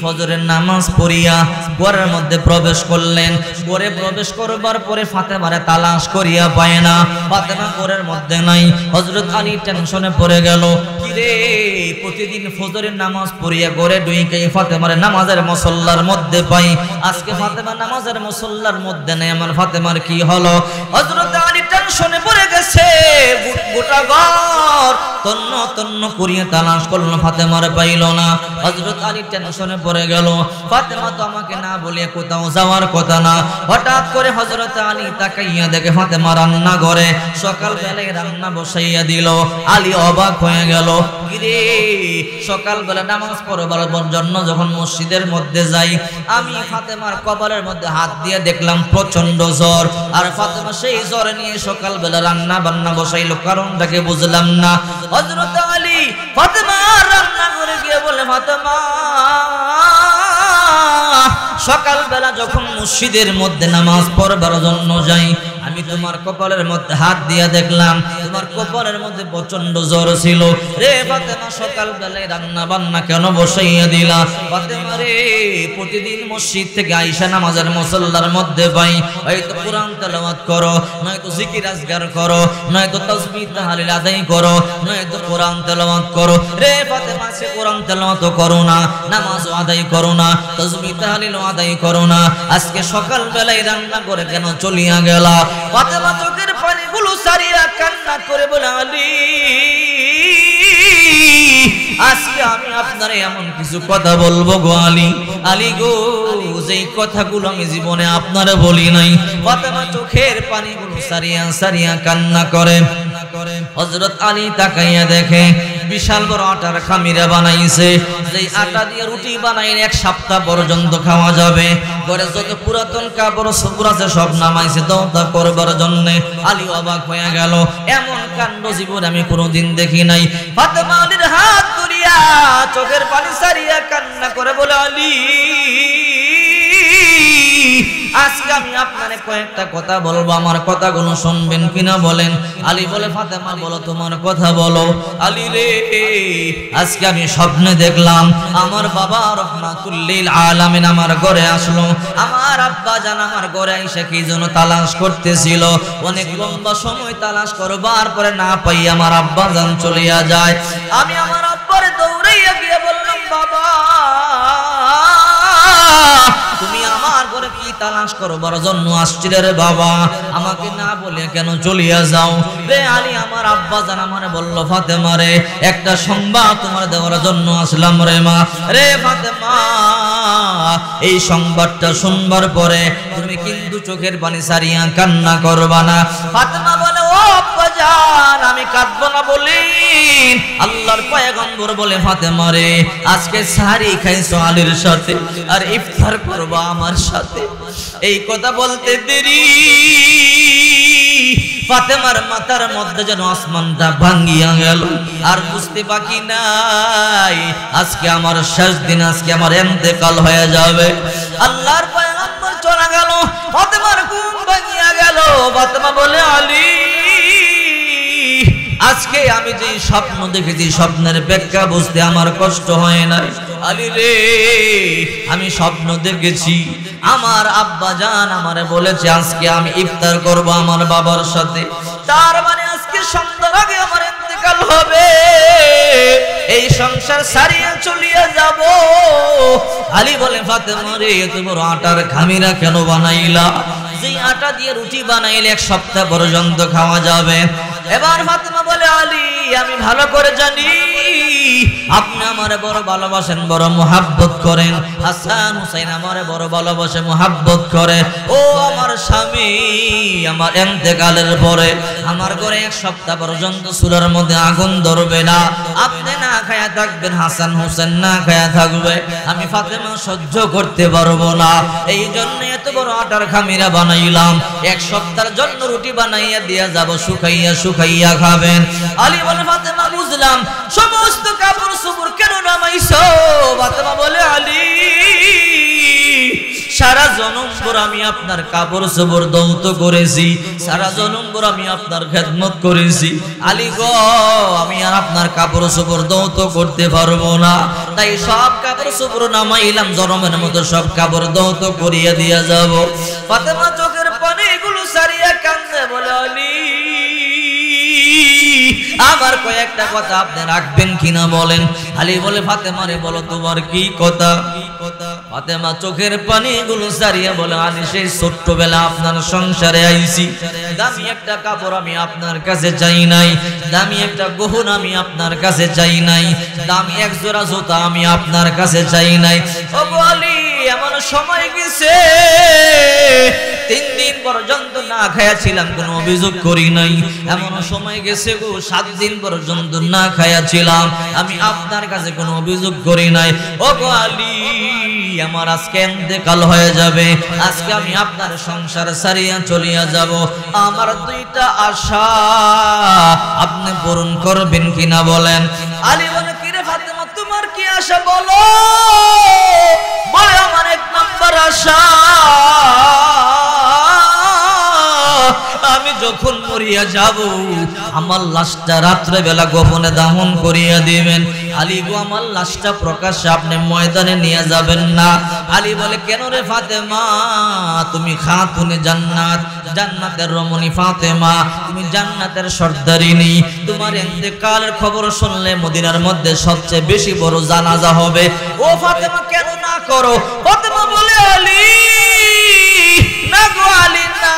ফজরের নামাজ পড়িয়া ঘরের মধ্যে প্রবেশ করলেন। ঘরে প্রবেশ করবার পরে ফাতেমারে তালাশ করিয়া পায় না, ফাতেমা ঘরের মধ্যে নাই। হযরত আলী টেনশনে পড়ে গেল, কি রে, প্রতিদিন ফজরের নামাজ পড়িয়া ঘরে ঢুকে ফাতেমারে নামাজের মুসল্লার মধ্যে পাই, আজকে ফাতেমা নামাজের মুসল্লার মধ্যে নেই, আমার ফাতেমার কি হলো? হযরত আলী টেনশনে পড়ে গেছে। গোটা ঘর তন্ন তন্ন করিয়া তালাশ করলো, ফাতেমার পাইল না। হযরত আলী টেনশনে পড়ে গেল, ফাতেমা তো আমাকে না বলিয়া কোথাও যাওয়ার কথা না। হঠাৎ করে হযরত আলী তাকাইয়া দেখে ফাতেমা রান্না ঘরে সকাল বেলায় রান্না বসাইয়া দিল। আলী অবাক হয়ে গেল, কিরে, সকাল বেলা নামাজ পড়বার জন্য যখন মসজিদের মধ্যে যাই, আমি ফাতেমার কপালের মধ্যে হাত দিয়ে দেখলাম প্রচন্ড জ্বর, আর ফাতেমা সেই জ্বর নিয়ে সকাল বেলা রান্না বান্না বসাইলো, কারণটাকে বুঝলাম না। হযরত আলী ফাতেমা রান্না করে গিয়ে বলে, ফাতেমা সকালবেলা যখন মসজিদের মধ্যে নামাজ পড়বার জন্য যাই, আমি তোমার কপালের মধ্যে হাত দিয়ে দেখলাম তোমার কপালের মধ্যে প্রচন্ড জ্বর ছিল রে ফাতেমা। সকালবেলায় রান্না বান্না কেন বসাইয়া দিলা ফাতেমা রে? প্রতিদিন মসজিদ থেকে আইসা নামাজের মুসল্লার মধ্যে পাই, হয়তো কোরআন তেলাওয়াত করো, নয়তো জিকির আজকার করো, নয়তো তাসবিহ তাহলিল আদায় করো, নয়তো কোরআন তেলাওয়াত করো রে ফাতেমা। সে কোরআন তেলাওয়াত করো না, নামাজও আদায় করো না, তাসবিহ তাহলিল আদায় করো না, আজকে সকালবেলায় রান্না করে কেন চলিয়া গেলা? ফাতেমা চোখের পানিগুলো সারিয়া কান্না করে বলে, আলী আজকে আমি আপনারে এমন কিছু কথা বলবো গো আলী, আলী গো যেই কথাগুলো আমি জীবনে আপনারে বলি নাই। ফাতেমা চোখের পানিগুলো সারিয়া সারিয়া কান্না করে। হযরত আলী তাকাইয়া দেখে বিশাল বড় আটার খামিরা বানাইছে, যেই আটা দিয়ে রুটি বানাইলে 1 সপ্তাহ পর্যন্ত খাওয়া যাবে। ঘরে যত পুরাতন কাপড় সবুর আছে সব নামাইছে দৌতা করবার জন্য। আলী অবাক হয়ে গেল, এমন কাণ্ড জীবনে আমি কোনোদিন দেখি নাই। ফাতেমা আলীর হাত ধরিয়া চোখের পানি সারিয়া কান্না করে বলে, আলী আজকে আমি আপনারে কয়েকটা কথা বলবো, আমার কথাগুলো শুনবেন কিনা বলেন? আলী বলে, ফাতেমা বলো তোমার কথা বলো। আলী রে আজকে আমি স্বপ্নে দেখলাম আমার বাবা রহমাতুল লিল আলামিন আমার ঘরে আসলো। আমার আব্বা জান আমার ঘরে এসে কি জন্য তালাশ করতেছিল, অনেক লম্বা সময় তালাশ করবার পরে না পাই আমার আব্বা জান চলিয়া যায়। আমি আমার আব্বারে দৌড়াইয়া গিয়ে বললাম, বাবা তুমি আমার ঘরে কি তালাশ করবার জন্য আসছিলে রে বাবা? আমাকে না বলে কেন চলিয়া যাও রে? আলী আমার আব্বা জান আমারে বলল, ফাতেমা রে একটা সংবাদ তোমার দেওয়ার জন্য আসলাম রে মা। রে ফাতেমা এই সংবাদটা শুনবার পরে তুমি কিন্তু চোখের পানি সারিয়া কান্না করবা না। ফাতেমা বলে, ও আব্বা জান আমি কাঁদবো না বলি? আল্লাহর পয়গম্বর বলে, ফাতেমা রে আজকে সাহারি খাইছো আলীর সাথে আর ইফতার করবা আমার সাথে। এই কথা বলতে দেরি ফাতেমার মাথার মধ্যে যেন আসমানটা ভাঙ্গিয়া গেল, আর বুঝতে বাকি নাই আজকে আমার শেষ দিন, আজকে আমার ইন্তেকাল হয়ে যাবে। আল্লাহর পয়গম্বর চলে গেল, ফাতেমার ঘুম ভাঙ্গিয়া গেল। ফাতেমা বলে, আলী আজকে আমি যে স্বপ্ন দেখেছি স্বপ্নের ব্যাখ্যা বুঝতে আমার কষ্ট হয় না। আলী রে আমি স্বপ্ন দেখেছি আমার আব্বা জান আমারে বলেছে আজকে আমি ইফতার করব আমার বাবার সাথে, তার মানে আজকে সন্ধ্যার আগে আমার ইন্তেকাল হবে, এই সংসার ছাড়িয়ে চলিয়া যাব। আলী বলে, ফাতেমা রে এত বড় আটার খামিরা কেন বানাইলা? যে আটা দিয়ে রুটি বানাইলে 1 সপ্তাহ পর্যন্ত খাওয়া যাবে। এবার ফাতেমা বলে, আলী আমি ভালো করে জানি আপনি আমারে বড় ভালোবাসেন, বড় মোহাব্বত করেন। হাসান হুসাইন আমারে বড় ভালোবাসে, মোহাব্বত করে। ও আমার স্বামী আমার ইন্তেকালের পরে আমার ঘরে 1 সপ্তাহ পর্যন্ত চুলার মধ্যে আগুন ধরবে না, আপনি না খায়া থাকবেন, হাসান হুসেন না খায়া থাকবে। আমি ফাতেমা সহ্য করতে পারবো না, এই জন্য এত বড় আটার খামিরা বানাইলাম। 1 সপ্তাহের জন্য রুটি বানাইয়া দিয়া যাব, শুকাইয়া শুকাইয়া খাবেন। আলী বলে, ফাতেমা বুঝলাম, সমস্ত কাপড় চোপড় কেন নামাইছো? ফাতেমা বলে, আলী সারা জনম ভর আমি আপনার কাপড় চোপড় দৌত করেছি, সারা জনম ভর আমি আপনার খেদমত করেছি। আলী গো আমি আর আপনার কাপড় চোপড় দৌত করতে পারবো না, তাই সব কাপড় চোপড় নামাইলাম, জনমের মতো সব কাপড় দৌত করিয়া দিয়া যাব। ফাতেমা চোখের পানিগুলো সারিয়া কান্দে বলে, আলী আমার কয়েকটা কথা আপনি রাখবেন কিনা বলেন? আলী বলে, ফাতেমা রে বলো তোমার কি কথা? ফাতেমা চোখের পানিগুলো সারিয়া বলে, আলী সেই ছোট্টবেলা আপনার সংসারে আইছি, দামি একটা কাপড় আমি আপনার কাছে চাই নাই, দামি একটা গহনা আমি আপনার কাছে চাই নাই, দামি 1 জোড়া জুতা আমি আপনার কাছে চাই নাই। ও আলী এমন সময় গেছে 3 দিন পর্যন্ত না খায়া ছিলাম, কোনো অভিযোগ করি নাই। এমন সময় গেছে গো 7 দিন পর্যন্ত না খায়া ছিলাম, আমি আপনার কাছে কোনো অভিযোগ করি নাই। ও গো আলী আমার আজকে ইন্তেকাল হয়ে যাবে, আজকে আমি আপনার সংসার ছাড়িয়া চলিয়া যাব। আমার 2টা আশা আপনি পূরণ করবেন কিনা বলেন? আলী বলে, কি রে ফাতেমা তোমার কি আশা বলো? বলে, আমার 1 নম্বর আশা আমি যখন মরিয়া যাব আমার লাশটা রাত্রে বেলা গোপনে দাফন করিয়া দিবেন। আলী গো আমার লাশটা প্রকাশ্যে আপনি ময়দানে নিয়ে যাবেন না। আলী বলে কেন রে ফাতেমা, তুমি খাতুনে জান্নাত, জান্নাতের রমণী ফাতেমা, তুমি জান্নাতের সর্দারিনী, তোমার ইন্তেকালের খবর শুনলে মদিনার মধ্যে সবচেয়ে বেশি বড় জানাজা হবে। ও ফাতেমা কেন না করো? ফাতেমা বলে আলী না গো আলী না।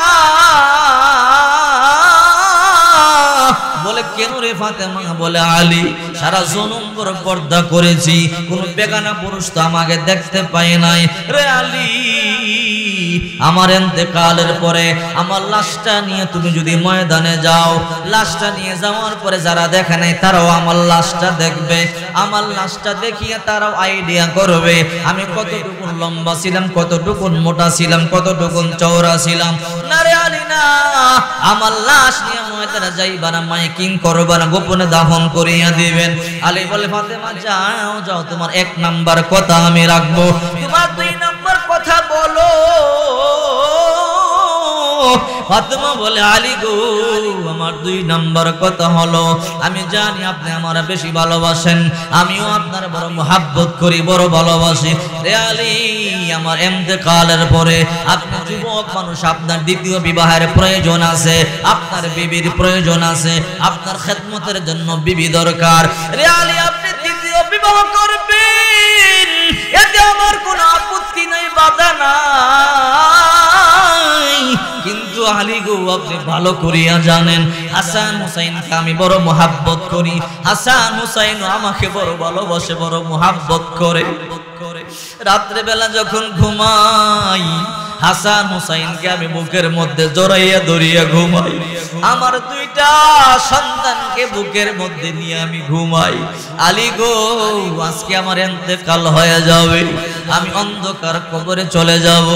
বলে কেন রে ফাতেমা? বলে আলী সারা জনম বড় পর্দা করেছি, কোন বেগানা পুরুষ তো আমাকে দেখতে পায় নাই রে আলী। আমার ইন্তেকালের পরে আমার লাশটা নিয়ে তুমি যদি ময়দানে যাও, লাশটা নিয়ে যাওয়ার পরে যারা দেখে নাই তারাও আমার লাশটা দেখবে, আমার লাশটা দেখিয়ে তারাও আইডিয়া করবে আমি কতটুকু লম্বা ছিলাম, কতটুকু মোটা ছিলাম, কতটুকু চওড়া ছিলাম। না রে আলী না, আমার লাশ নিয়ে ময়দানে যাইবা না, মাইকিং করবা না, গোপনে দাফন করিয়া দিবেন। আলী বলে ফাতেমা যাও যাও, তোমার 1 নাম্বার কথা আমি রাখবো, তোমার 2 নাম্বার কথা বলো। ফাতেমা বলে আলী গো আমার 2 নাম্বার কথা হলো আমি জানি আপনি আমার বেশি ভালোবাসেন, আমিও আপনার বড় মোহাব্বত করি, বড় ভালোবাসি রে আলী। আমার ইন্তেকালের পরে আপনি যুবক মানুষ, আপনার দ্বিতীয় বিবাহের প্রয়োজন আছে, আপনার বিবির প্রয়োজন আছে, আপনার খেদমতের জন্য বিবি দরকার রে আলী। আপনি দ্বিতীয় বিবাহ করবেন, এতে আমার কোনো আপত্তি নাই, বাধা নাই। কিন্তু আলী গো আপনি ভালো করিয়া জানেন হাসান হুসাইনকে আমি বড় মোহাব্বত করি, হাসান হুসাইন আমাকে বড় ভালোবাসে, বড় মোহাব্বত করে। রাত্রে বেলা যখন ঘুমাই হাসান হুসাইনকে আমি বুকের মধ্যে জড়াইয়া ধরিয়া ঘুমাই, আমার 2টা সন্তানকে বুকের মধ্যে নিয়ে আমি ঘুমাই। আলী গো আজকে আমার ইন্তেকাল হয়ে যাবে, আমি অন্ধকার কবরে চলে যাব,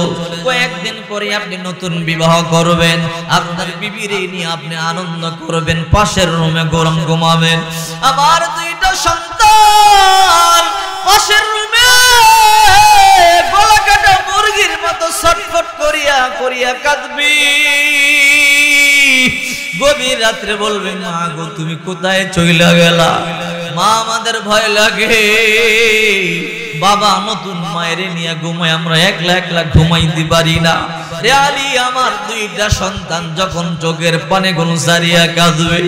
কয়েকদিন পরে আপনি নতুন বিবাহ করবেন, আপনার বিবির নিয়ে আপনি আনন্দ করবেন, পাশের রুমে গরম ঘুমাবেন। আমার 2টা সন্তান পাশের রুমে গলা কাটা মুরগির মতো ছটফট করিয়া করিয়া কাঁদবি। গভীর রাত্রে বলবে মা গো তুমি কোথায় চইলা গেলা? মা আমাদের ভয় লাগে, বাবা নতুন মায়ের নিয়ে ঘুমাই, আমরা একলা একলা ঘুমাইতে পারি না রে আলী। আমার 2টা সন্তান যখন চোখের পানে গুলো সারিয়া কাঁদবে,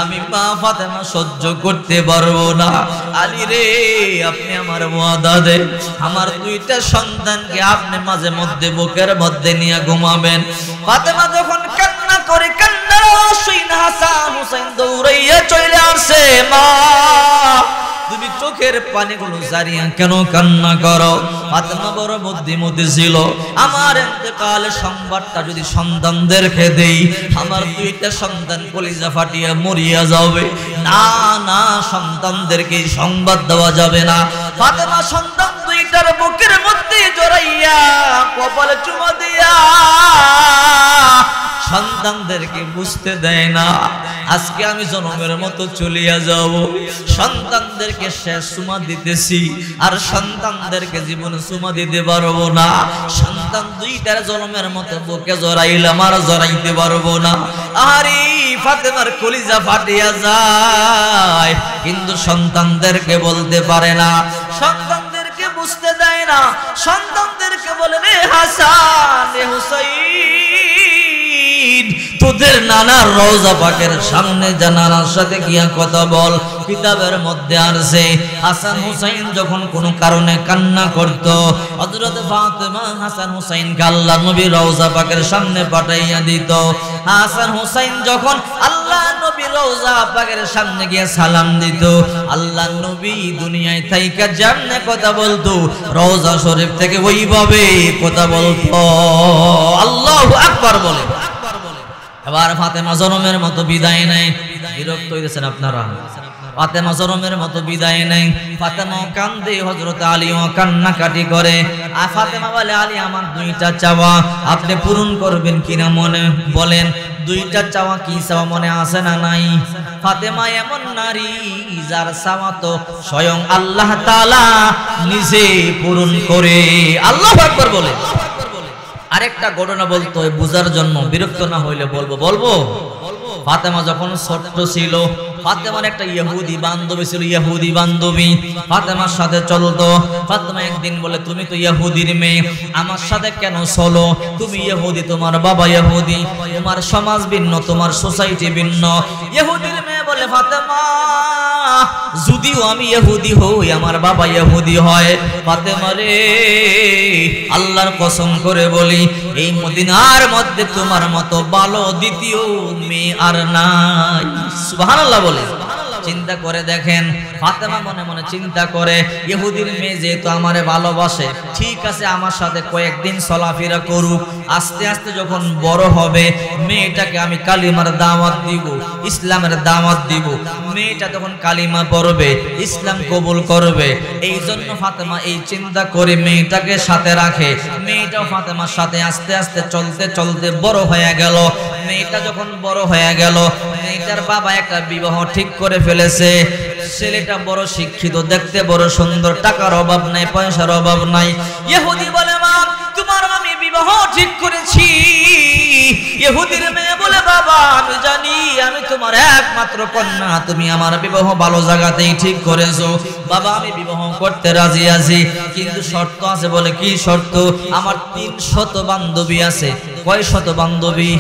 আমি মা ফাতেমা সহ্য করতে পারবো না। আলী রে আপনি আমার ওয়াদা দেন, আমার 2টা সন্তানকে আপনি মাঝে মধ্যে বুকের মধ্যে নিয়ে ঘুমাবেন। ফাতেমা যখন কান্না করে, কান্নার অশ্বিন হাসান হুসাইন দৌড়াইয়া চলে আসে, মা তুমি চোখের পানিগুলো জারিয়া কেন কান্না করো? ফাতেমা বড় বুদ্ধিমতী ছিল, আমার ইন্তেকালের সংবাদটা যদি সন্তানদেরকে দেই আমার 2টা সন্তান কলিজা ফাটিয়া মরিয়া যাবে। না না, সন্তানদেরকে সংবাদ দেওয়া যাবে না। ফাতেমা সন্তান 2টার বুকের মধ্যে জড়াইয়া কপালে চুমা দিয়া সন্তানদেরকে বুঝতে দেয় না আজকে আমি জনমের মতো চলিয়া যাব। সন্তানদেরকে শেষ চুমা দিতেছি, আর সন্তানদেরকে জীবনে চুমা দিতে পারবো না। সন্তান 2টার জনমের মতো বুকে জড়াইলাম, আর জড়াইতে পারবো না। আরে ফাতেমার কলিজা ফাটিয়া যায়, কিন্তু সন্তানদেরকে বলতে পারে না, সন্তানদেরকে বুঝতে দেয় না। সন্তানদেরকে বলে রে হাসান রে হুসাইন, তোদের নানার রওজা পাকের সামনে জানালার সাথে গিয়া কথা বল। কিতাবের মধ্যে আসে হাসান হুসাইন যখন কোনো কারণে কান্না করত, হযরত ফাতেমা হাসান হুসাইনকে আল্লাহ নবী রওজা পাকের সামনে পাঠাইয়া দিত। হাসান হুসাইন যখন আল্লাহ নবী রওজা পাকের সামনে গিয়ে সালাম দিত, আল্লাহ নবী দুনিয়ায় থাইকা যেমনে কথা বলতো রওজা শরীফ থেকে ওইভাবে কথা বলতো। আল্লাহু আকবার বলে। এবার ফাতেমা জনমের মতো বিদায় নেয়। বিরক্ত হইতেছেন আপনারা? ফাতেমা জরমের মতো বিদায় নেয়। ফাতেমাও কান্দে, হযরত আলীও কান্নাকাটি করে। আর ফাতেমা বলে, আলী আমার দুইটা চাওয়া আপনি পূরণ করবেন কিনা মনে বলেন। দুইটা চাওয়া কি চাওয়া মনে আছে না নাই? ফাতেমা এমন নারী যার চাওয়া তো স্বয়ং আল্লাহ তাআলা নিজে পূরণ করে। আল্লাহু আকবার বলে। আরেকটা ঘটনা বলতো বুঝার জন্য, বিরক্ত না হইলে বলবো। ফাতেমা যখন ছোট্ট ছিল, ফাতেমার একটা ইহুদি বান্ধবী ছিল, ইহুদি বান্ধবী ফাতেমার সাথে চলতো। ফাতেমা একদিন বলে, তুমি তো ইহুদির মেয়ে, আমার সাথে কেন চলো? তুমি ইহুদি, তোমার বাবা ইহুদি, তোমার সমাজ ভিন্ন, তোমার সোসাইটি ভিন্ন। ইহুদির মেয়ে বলে, ফাতেমা যদিও আমি ইহুদি হই, আমার বাবা ইহুদি হয়, ফাতেমা রে আল্লাহর কসম করে বলি, এই মদিনার মধ্যে তোমার মতো ভালো দ্বিতীয় মেয়ে আর নাই। সুবহানাল্লাহ বলে। চিন্তা করে দেখেন, ফাতেমা মনে মনে চিন্তা করে, ইহুদির মেয়ে যেহেতু আমারে ভালোবাসে, ঠিক আছে আমার সাথে কয়েকদিন চলাফেরা করুক, আস্তে আস্তে যখন বড় হবে মেয়েটাকে আমি কালিমার দাওয়াত দিব, ইসলামের দাওয়াত দিব। মেয়েটা তখন কালিমা পড়বে, ইসলাম কবুল করবে। এই জন্য ফাতেমা এই চিন্তা করে মেয়েটাকে সাথে রাখে। মেয়েটাও ফাতেমার সাথে আস্তে আস্তে চলতে চলতে বড় হয়ে গেল। মেয়েটা যখন বড় হয়ে গেল, মেয়েটার বাবা একটা বিবাহ ঠিক করে ফেলেছে। ছেলেটা বড় শিক্ষিত, দেখতে বড় সুন্দর, টাকার অভাব নাই, পয়সার অভাব নাই। ইহুদি বলে, মা তোমার আমি বিবাহ ঠিক করেছি। ইহুদির মেয়ে বলে, বাবা আমি জানি আমি তোমার একমাত্র কন্যা, তুমি আমার বিবাহ ভালো জায়গাতেই ঠিক করেছো। বাবা আমি বিবাহ করতে রাজি আছি, কিন্তু শর্ত আছে। বলে, কি শর্ত? আমার 300 বান্ধবী আছে। কয় শত বান্ধবী?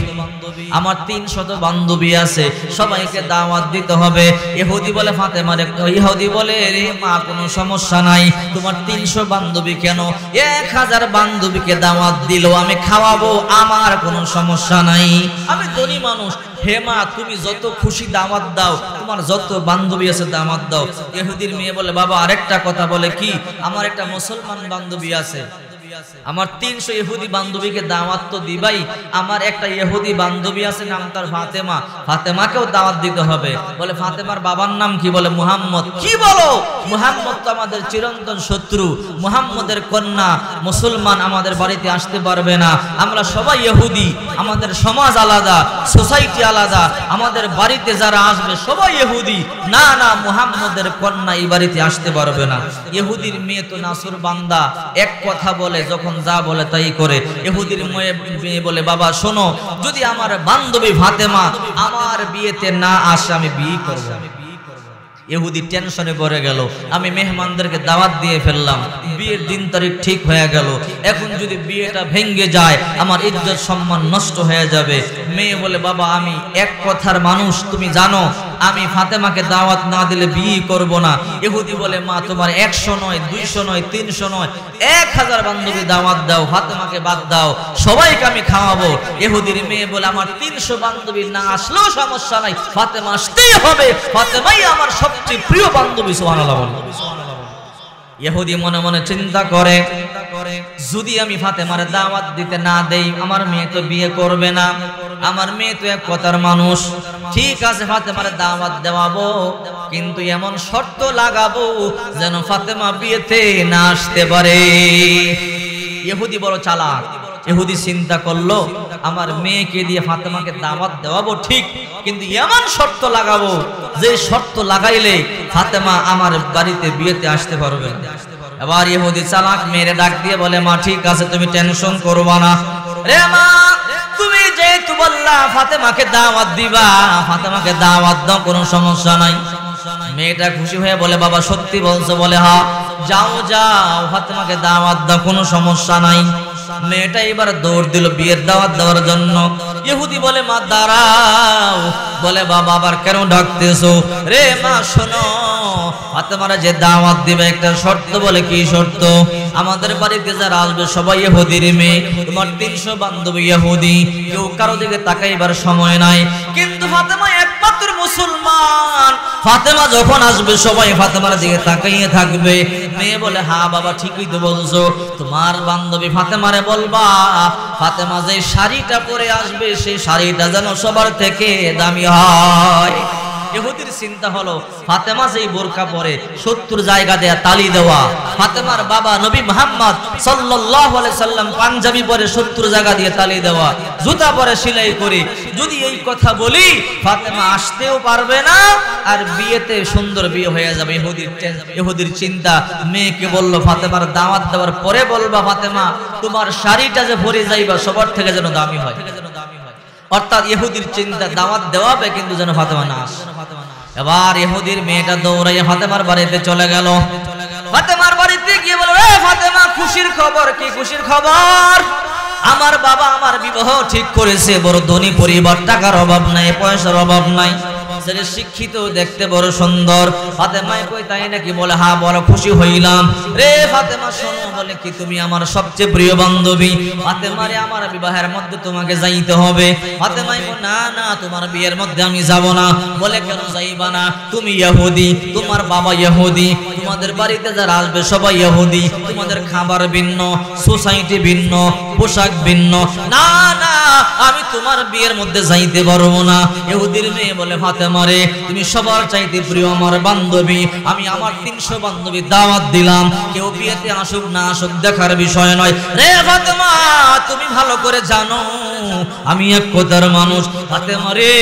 আমার 300 বান্ধবী আছে, সবাইকে দাওয়াত দিতে হবে। ইহুদি বলে, ফাতেমা রে, ইহুদি বলে, রে মা কোনো সমস্যা নাই, তোমার 300 বান্ধবী কেন, 1000 বান্ধবীকে দাওয়াত দিলো আমি খাওয়াবো, আমার কোনো সমস্যা নাই, আমি ধনী মানুষ। হে মা তুমি যত খুশি দাওয়াত দাও, তোমার যত বান্ধবী আছে দাওয়াত দাও। ইহুদির মেয়ে বলে, বাবা আরেকটা কথা। বলে, কি? আমার একটা মুসলমান বান্ধবী আছে, আমার 300 ইহুদি বান্ধবীকে দাওয়াত তো দিবাই, আমার একটা ইহুদি বান্ধবী আছে, নাম তার ফাতেমা, ফাতেমাকেও দাওয়াত দিতে হবে। বলে, ফাতেমার বাবার নাম কি? বলে, মুহাম্মদ। কি বলো? মুহাম্মদ তো আমাদের চিরন্তন শত্রু, মুহাম্মদের কন্যা মুসলমান আমাদের বাড়িতে আসতে পারবে না, আমরা সবাই ইহুদি, আমাদের সমাজ আলাদা, সোসাইটি আলাদা, আমাদের বাড়িতে যারা আসবে সবাই ইহুদি। না না, মুহাম্মদের কন্যা এই বাড়িতে আসতে পারবে না। ইহুদির মেয়ে তো নাসুর বান্দা, এক কথা বলে, যখন যা বলে তাই করে। ইহুদির মেয়ে বলে, বাবা শোনো, যদি আমার বান্ধবী ফাতেমা আমার বিয়েতে না আসে আমি বিয়ে করব। ইহুদি টেনশনে পড়ে গেল, আমি মেহমানদেরকে দাওয়াত দিয়ে ফেললাম, বিয়ের দিন তারিখ ঠিক হয়ে গেল, এখন যদি বিয়েটা ভেঙে যায় আমার ইজ্জত সম্মান নষ্ট হয়ে যাবে। মেয়ে বলে, বাবা আমি এক কথার মানুষ, তুমি জানো আমি ফাতেমাকে দাওয়াত না দিলে বিয়ে করব না। ইহুদি বলে, মা তোমার 100 নয়, 200 নয়, 300 নয়, 1000 বান্ধবী দাওয়াত দাও, ফাতেমাকে বাদ দাও, সবাইকে আমি খাওয়াবো। ইহুদির মেয়ে বলে, আমার 300 বান্ধবী না আসলেও সমস্যা নাই, ফাতেমা আসতেই হবে, ফাতেমাই আমার সবচেয়ে প্রিয় বান্ধবী। সুবহানাল্লাহ। ইহুদি মনে মনে চিন্তা করে, যদি আমি ফাতেমার দাওয়াত দিতে না দেই আমার মেয়ে তো বিয়ে করবে না, আমার মেয়ে তো এক কথার মানুষ। ঠিক আছে, ফাতেমার দাওয়াত দেওয়াবো, কিন্তু এমন শর্ত লাগাবো যেন ফাতেমা বিয়েতে না আসতে পারে। ইহুদি বড় চালাক। ইহুদি চিন্তা করলো, আমার মেয়েকে দিয়ে ফাতেমাকে দাওয়াত দেওয়াবো ঠিক, কিন্তু এমন শর্ত লাগাবো যে শর্ত লাগাইলে ফাতেমা আমার বাড়িতে বিয়েতে আসতে পারবে না। এবার ইহুদি চালাক মেয়েরে ডাক দিয়ে বলে, মা ঠিক আছে তুমি টেনশন করবা না, রে মা তুমি যেহেতু বললা ফাতেমাকে দাওয়াত দিবা, ফাতেমাকে দাওয়াত দাও, কোনো সমস্যা নাই। মেয়েটা খুশি হয়ে বলে, বাবা সত্যি বলছো? বলে, হ্যাঁ যাও যাও, ফাতেমাকে দাওয়াত দাও, কোনো সমস্যা নাই। মেয়েটা এবার দৌড় দিল বিয়ের দাওয়াত দেওয়ার জন্য। ইহুদি বলে, মা দাঁড়াও। বলে, বাবা আবার কেন ডাকতেছো? রে মা শোনো, ফাতেমারা যে দাওয়াত দিবে একটা শর্ত। বলে, কি শর্ত? আমাদের বাড়িতে যারা আসবে সবাই ইহুদির মেয়ে, তোমার 300 বান্ধবী ইহুদি, কেউ কারো দিকে তাকাইবার সময় নাই, কিন্তু ফাতেমা একমাত্র মুসলমান, ফাতেমা যখন আসবে সবাই ফাতেমার দিকে তাকাইয়ে থাকবে। মেয়ে বলে, হ্যাঁ বাবা ঠিকই তো বলছো, তোমার বান্ধবী ফাতেমারে বলবা ফাতেমা যে শাড়িটা পরে আসবে সেই শাড়িটা যেন সবার থেকে দামি হয়। ইহুদির চিন্তা হলো ফাতেমা যেই বোরকা পরে 70 জায়গা দেয়া তালি দেওয়া, ফাতেমার বাবা নবী মুহাম্মদ সাল্লাল্লাহু আলাইহি সাল্লাম পাঞ্জাবি পরে 70 জায়গা দিয়ে তালি দেওয়া, জুতা পরে সেলাই করে, যদি এই কথা বলি ফাতেমা আসতেও পারবে না আর বিয়েতে সুন্দর বিয়ে হয়ে যাবে। ইহুদির চিন্তা। মেয়েকে বলল ফাতেমার দাওয়াত দেওয়ার পরে বলবা ফাতেমা তোমার শাড়িটা যে পরে যাইবা সবার থেকে যেন দামি হয়। অর্থাৎ ইহুদির চিন্তা দাওয়াত দেওয়াবে কিন্তু যেন ফাতেমা না আসে। এবার ইহুদির মেয়েটা দৌড়াইয়া ফাতেমার বাড়িতে চলে গেল। ফাতেমার বাড়িতে গিয়ে বলল এ ফাতেমা খুশির খবর। কি খুশির খবর? আমার বাবা আমার বিবাহ ঠিক করেছে, বড় ধনী পরিবার, টাকার অভাব নাই, পয়সার অভাব নাই, ছেলে শিক্ষিত, দেখতে বড় সুন্দর। ফাতেমা কই তাই নাকি? বলে হ্যাঁ, বড় খুশি হইলাম। রে ফাতেমা শোনো, বলে কি তুমি আমার সবচেয়ে প্রিয় বান্ধবী, ফাতেমা রে আমার বিবাহের মধ্যে তোমাকে যাইতে হবে। ফাতেমা কই না না, তোমার বিয়ের মধ্যে আমি যাব না। বলে কেন যাইবা না? তুমি ইহুদি, তোমার বাবা ইহুদি, তোমাদের বাড়িতে যারা আসবে সবাই ইহুদি, তোমাদের খাবার ভিন্ন, সোসাইটি ভিন্ন, পোশাক ভিন্ন। না না, আমি তোমার বিয়ের মধ্যে যাইতে পারবো না। ইহুদির মেয়ে বলে ফাতেমা রে তুমি সবার চাইতে প্রিয় আমার বান্ধবী, আমি আমার 300 বান্ধবী দাওয়াত দিলাম, কেউ বিয়েতে আসুক না আসুক দেখার বিষয় নয়। রে ফাতেমা তুমি ভালো করে জানো আমি এক কথার মানুষ। ফাতেমা রে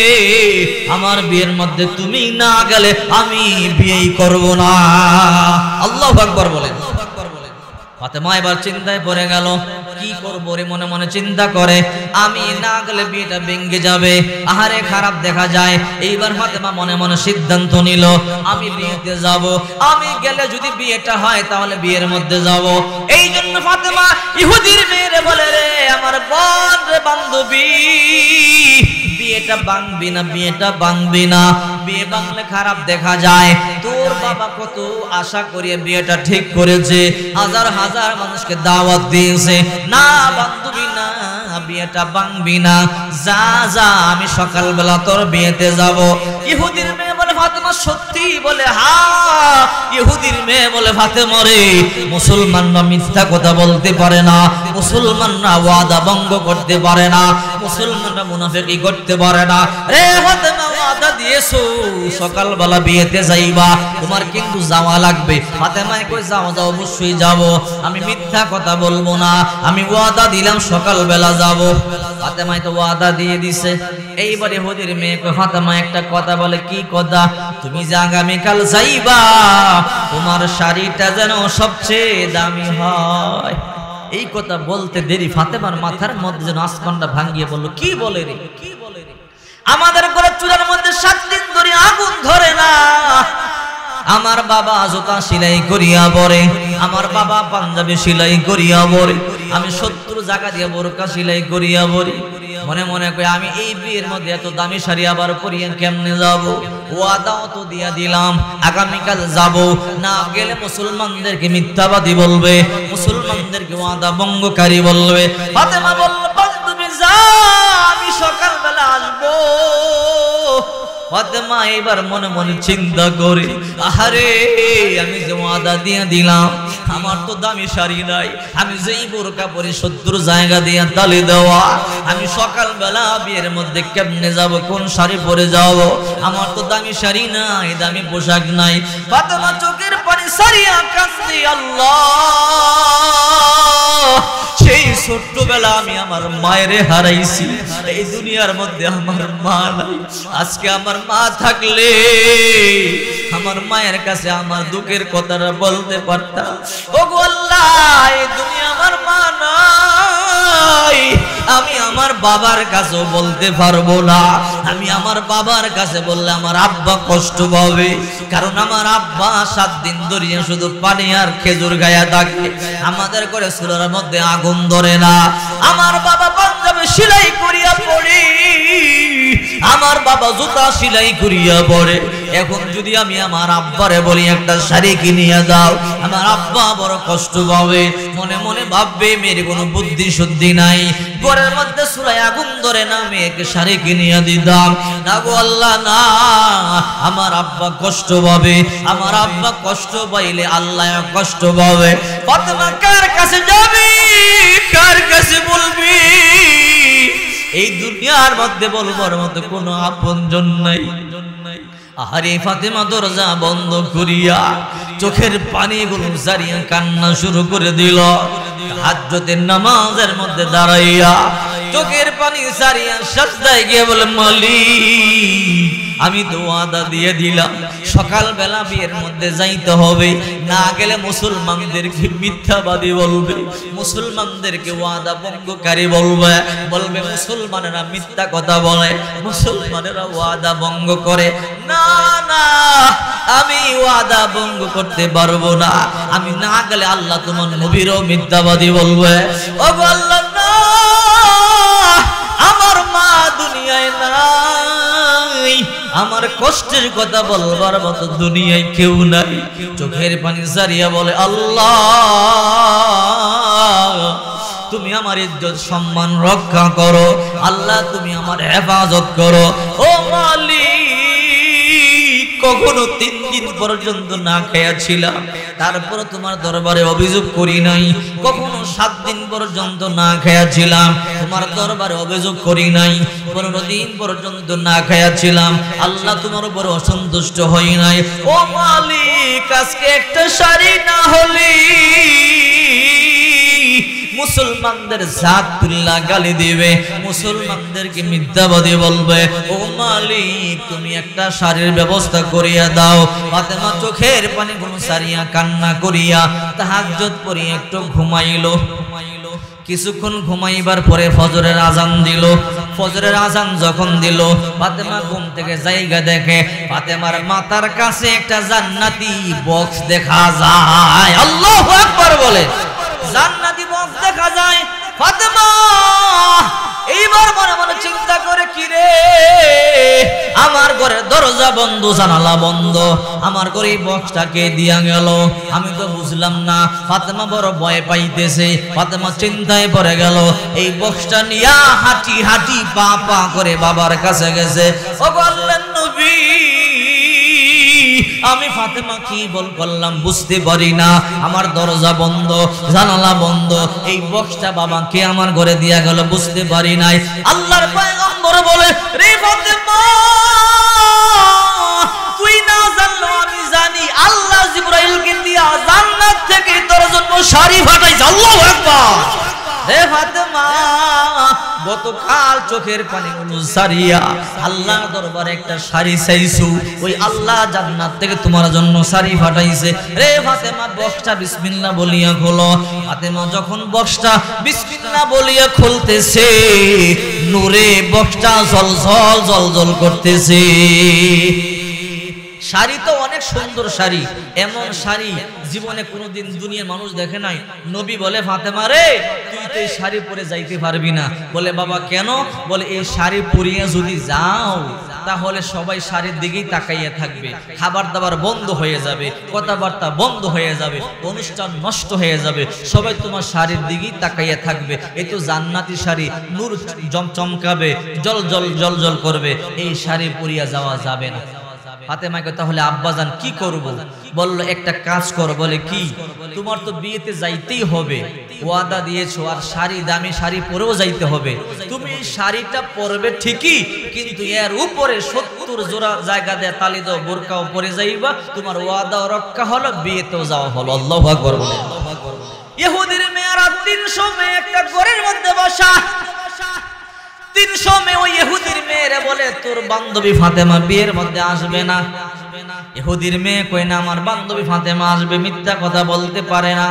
আমার বিয়ের মধ্যে তুমি না গেলে আমি বিয়েই করব না। আল্লাহু আকবার বলেন। ফাতেমা এবার চিন্তায় পড়ে গেল, কি করব রে? মনে মনে চিন্তা করে আমি না গেলে বিয়েটা ভেঙে যাবে, আহারে খারাপ দেখা যায়। এইবার ফাতেমা মনে মনে সিদ্ধান্ত নিল আমি বিয়েতে যাব, আমি গেলে যদি বিয়েটা হয় তাহলে বিয়ের মধ্যে যাব। এই জন্য ফাতেমা ইহুদির মেয়েরে বলে রে আমার বোন রে বান্ধবী, বিয়েটা ভাঙবি না, বিয়েটা ভাঙবি না, বিয়ে ভাঙলে খারাপ দেখা যায়। তোর বাবা কত আশা করিয়ে বিয়েটা ঠিক করেছে, হাজার হাজার মানুষকে দাওয়াত দিয়েছে, না বান্ধবী না, বিয়েটা ভাঙবি না, যা যা আমি সকালবেলা তোর বিয়েতে যাব। ইহুদির মেয়ে বলে ফাতেমা সত্যি? বলে হ্যাঁ। ইহুদির মেয়ে বলে ফাতেমা রে মুসলমানরা মিথ্যা কথা বলতে পারে না, মুসলমানরা ওয়াদা ভঙ্গ করতে পারে না, মুসলমানরা মুনাফিকি করতে পারে না। রে ফাতেমা ওয়াদা দিয়েছো সকালবেলা বিয়েতে যাইবা, তোমার কিন্তু যাওয়া লাগবে। ফাতেমা কই যাও যাও, অবশ্যই যাব, আমি মিথ্যা কথা বলবো না, আমি ওয়াদা দিলাম সকালবেলা যাব। ফাতেমা তো ওয়াদা দিয়ে দিছে। এইবারে ইহুদির মেয়ে কই ফাতেমা একটা কথা বলে, কি কথা? তুমি যে আগামীকাল যাইবা তোমার শাড়িটা যেন সবচেয়ে দামি হয়। এই কথা বলতে দেরি ফাতেমার মাথার মধ্যে যেন আসমানটা ভাঙিয়ে বলল, কি বলে রে? আমাদের ঘরে চুলার মধ্যে 7 দিন ধরে আগুন ধরে না। আমার বাবা জুতা সেলাই করিয়া পরে, আমার বাবা পাঞ্জাবি সেলাই করিয়া পরে, আমি 70 জায়গা দিয়ে বোরকা সেলাই করিয়া পরে। মনে মনে কই আমি এই বিয়ের মধ্যে এত দামি শাড়ি আবার পরিয়ে কেমনে যাব? ওয়াদাও তো দিয়া দিলাম আগামীকাল যাব, না গেলে মুসলমানদেরকে মিথ্যাবাদী বলবে, মুসলমানদেরকে ওয়াদা ভঙ্গকারী বলবে। ফাতেমা বলল তুমি যাও, আমি সকালবেলা আসবো। ফাতেমা এবার মনে মনে চিন্তা করে আহারে আমি যে ওয়াদা দিয়ে দিলাম, আমার তো দামি শাড়ি নাই, আমি যেই বোরকা পরে 70 জায়গা দিয়ে তালি দেওয়া, আমি সকালবেলা বিয়ের মধ্যে কেমনে যাব, কোন শাড়ি পরে যাব? আমার তো দামি শাড়ি নাই, দামি পোশাক নাই। ফাতেমা চোখের পানি সারিয়া কাঁদছে, আল্লাহ সেই ছোট্টবেলা আমি আমার মায়েরে হারাইছি, এই দুনিয়ার মধ্যে আমার মা নাই। আজকে আমার মা থাকলে আমার মায়ের কাছে আমার দুঃখের কথাটা বলতে পারতাম। ওগো আল্লাহ এই দুনিয়া আমার মা নাই, আমি আমার বাবার কাছেও বলতে পারবো না। আমি আমার বাবার কাছে বললে আমার আব্বা কষ্ট পাবে, কারণ আমার আব্বা 7 দিন ধরে শুধু পানি আর খেজুর গায়া থাকে, আমাদের ঘরে চুলার মধ্যে আগুন ধরে না। আমার বাবা পাঞ্জাবি সেলাই করিয়া পড়ে, আমার বাবা জুতা সেলাই করিয়া পড়ে। এখন যদি আমি আমার আব্বারে বলি একটা শাড়ি কিনিয়া দাও, আমার আব্বা বড় কষ্ট পাবে, মনে মনে ভাববে মেয়ের কোনো বুদ্ধি শুদ্ধি নাই, ঘরের মধ্যে চুলায় আগুন ধরে না, মেয়েকে শাড়ি কিনিয়া দিতাম না। গো আল্লাহ না, আমার আব্বা কষ্ট পাবে, আমার আব্বা কষ্ট পাইলে আল্লাহ কষ্ট পাবে। ফাতেমা কার কাছে যাবি, কার কাছে বলবি? এই দুনিয়ার মধ্যে বলবার মতো কোনো আপনজন নাই। আরে ফাতেমা দরজা বন্ধ করিয়া চোখের পানিগুলো জারিয়া কান্না শুরু করে দিল। তাহাজ্জুদের নামাজের মধ্যে দাঁড়াইয়া চোখের পানি জারিয়া সাজদায় গিয়ে বলে, মালিক আমি তো ওয়াদা দিয়ে দিলাম সকালবেলা বিয়ের মধ্যে যাইতে হবে, না গেলে মুসলমানদেরকে মিথ্যাবাদী বলবে, মুসলমানদেরকে ওয়াদা ভঙ্গকারী বলবে, বলবে মুসলমানেরা মিথ্যা কথা বলে, মুসলমানেরা ওয়াদা ভঙ্গ করে। না না, আমি ওয়াদা ভঙ্গ করতে পারবো না, আমি না গেলে আল্লাহ তোমার নবীরও মিথ্যাবাদী বলবে। ও আল্লাহ না, আমার মা দুনিয়ায় নাই, আমার কষ্টের কথা বলবার মতো দুনিয়ায় কেউ নাই। চোখের পানি সারিয়া বলে, আল্লাহ তুমি আমার ইজ্জত সম্মান রক্ষা করো, আল্লাহ তুমি আমার হেফাজত করো। ও মালিক, কখনো 3 দিন পর্যন্ত না খেয়েছিলাম, তারপর তোমার দরবারে অভিযোগ করি নাই। কখনো 7 দিন পর্যন্ত না খেয়েছিলাম, তোমার দরবারে অভিযোগ করি নাই। 15 দিন পর্যন্ত না খেয়েছিলাম, আল্লাহ তোমার উপর অসন্তুষ্ট হই নাই। ও মালিক, আজকে একটা শাড়ি না হলে মুসলমানদের জাত তুল্লা গালি দিবে, মুসলমানদেরকে মিথ্যাবাদী বলবে। ও মালিক, তুমি একটা শাড়ির ব্যবস্থা করিয়া দাও। ফাতেমা চোখের পানি গুলো সারিয়া কান্না করিয়া তাহাজ্জুদ পড়িয়া একটু ঘুমাইলো। কিছুক্ষণ ঘুমাইবার পরে ফজরের আজান দিল। ফজরের আজান যখন দিল, ফাতেমা ঘুম থেকে জায়গা দেখে ফাতেমার মাথার কাছে একটা জান্নাতি বক্স দেখা যায়। আল্লাহু আকবার বলে, জান্নাতি বক্স দেখা যায়। ফাতেমা এইবার মনে মনে চিন্তা করে, কি রে, আমার ঘরের দরজা বন্ধ, জানালা বন্ধ, আমার ঘরে এই বক্সটা কে দিয়া গেল, আমি তো বুঝলাম না। ফাতেমা বড় ভয় পাইতেছে, ফাতেমা চিন্তায় পড়ে গেল। এই বক্সটা নিয়া হাঁটি হাঁটি পা পা করে বাবার কাছে গেছে। ও বললেন, নবী আমি ফাতেমা কি বল করলাম বুঝতে পারি না, আমার দরজা বন্ধ, জানালা বন্ধ, এই বক্সটা বাবা কে আমার ঘরে দিয়া গেল বুঝতে পারি নাই। আল্লাহর পয়গম্বর বলে, রে ফাতেমা, তুই না জানলো আমি জানি, আল্লাহ জিবরাইলকে দিয়া জান্নাত থেকে তোর জন্য শাড়ি পাঠাইছে। আল্লাহু আকবার। হে ফাতেমা, গতকাল চোখের পানিগুলো সারিয়া আল্লাহর দরবারে একটা শাড়ি চাইছো, ওই আল্লাহ জান্নাত থেকে তোমার জন্য শাড়ি পাঠাইছে। রে ফাতেমা, বক্সটা বিসমিল্লাহ বলিয়া খোলো। ফাতেমা যখন বক্সটা বিসমিল্লাহ বলিয়া খুলতেছে, নূরে বক্সটা ঝলঝল ঝলঝল করতেছে। শাড়ি তো অনেক সুন্দর শাড়ি, এমন শাড়ি জীবনে কোনোদিন দুনিয়ার মানুষ দেখে নাই। নবী বলে, ফাতেমা রে, তুই তো এই শাড়ি পরে যাইতে পারবি না। বলে, বাবা কেন? বলে, এই শাড়ি পরিয়ে যদি যাও তাহলে সবাই শাড়ির দিকেই তাকাইয়া থাকবে, খাবার দাবার বন্ধ হয়ে যাবে, কথাবার্তা বন্ধ হয়ে যাবে, অনুষ্ঠান নষ্ট হয়ে যাবে, সবাই তোমার শাড়ির দিকেই তাকাইয়া থাকবে। এই তো জান্নাতি শাড়ি, নূর চমকাবে, জল জল জল জল করবে, এই শাড়ি পরিয়া যাওয়া যাবে না। ফাতেমাকে তাহলে আব্বাজান কি করব? বলল, একটা কাজ করো। বলে, কি? তোমার তো বিয়েতে যাইতেই হবে, ওয়াদা দিয়েছো, আর শাড়ি, দামি শাড়ি পরেও যাইতে হবে। তুমি শাড়িটা পরবে ঠিকই, কিন্তু এর উপরে 70 জোড়া জায়গা দেয়া তালি দাও, বোরকাও পরে যাইবা, তোমার ওয়াদাও রক্ষা হলো, বিয়েতেও যাওয়া হলো। আল্লাহু আকবার বলে। ইহুদির মেয়েরা 300 মেয়ে একটা ঘরের মধ্যে বসা। 300 মেয়ে ওই ইহুদির মেয়েরে বলে, তোর বান্ধবী ফাতেমা বিয়ের মধ্যে আসবে না। ইহুদির মেয়ে কই না, আমার বান্ধবী ফাতেমা আসবে, মিথ্যা কথা বলতে পারে না,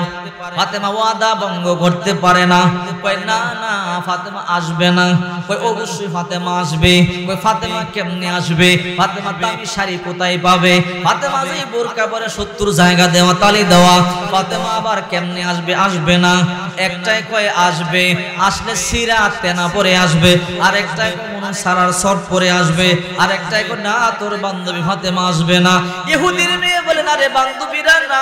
ফাতেমা ওয়াদা ভঙ্গ করতে পারে না। কই না না, ফাতেমা আসবে না। কই অবশ্যই ফাতেমা আসবে। কই ফাতেমা কেমনে আসবে? ফাতেমা দামি শাড়ি কোথায় পাবে? ফাতেমা যে বোরকা পরে 70 জায়গা দেওয়া তালি দেওয়া, ফাতেমা আবার কেমনে আসবে? আসবে না। একটাই কয় আসবে, আসলে সিরা তেনা পরে আসবে, আর একটাই কোন সারার শর্ট পরে আসবে, আর একটাই কয় না, তোর বান্ধবী ফাতেমা আসবে না। ইহুদির মেয়ে বলে, না রে বান্ধবীরা না,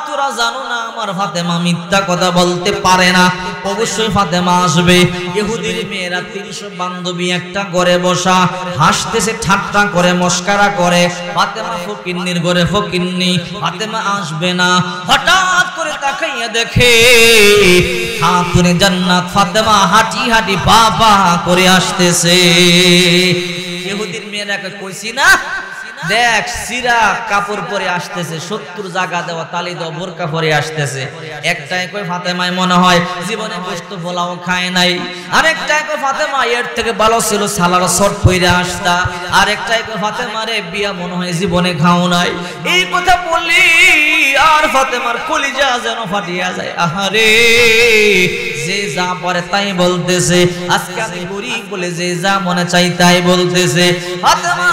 তোরা জানো না আমার ফাতেমা মিথ্যা কথা বলতে পারে না, অবশ্যই ফাতেমা আসবে। ইহুদির মেয়েরা 300 বান্ধবী একটা ঘরে বসা, হাসতেছে, ঠাট্টা করে, মস্কারা করে। ফাতেমা ফকিন্নির ঘরে ফকিন্নি, ফাতেমা আসবে না। হঠাৎ করে তাকাইয়া দেখে খাতুনে জান্নাত ফাতেমা হাঁটি হাঁটি পা পা করে আসতেছে। ইহুদির মেয়েরা কইছি না, দেখ সিরা কাপড় পরে আসতেছে, 70 জায়গা দেওয়া তালি দেওয়া বোরকা পরে আসতেছে। একটাই কই ফাতেমায় মনে হয় জীবনে গোশত পোলাও খায় নাই, আরেকটাই কই ফাতেমা এর থেকে ভালো ছিল সালার শর্ট পরে আসতা, আরেকটাই কই ফাতেমা রে বিয়া মনে হয় জীবনে খাও নাই। এই কথা বলি আর ফাতেমার কলিজা যেন ফাটিয়া যায়। আহারে যে যা পরে তাই বলতেছে, আজকে আমি গরিব বলে যে যা মনে চাই তাই বলতেছে। ফাতেমা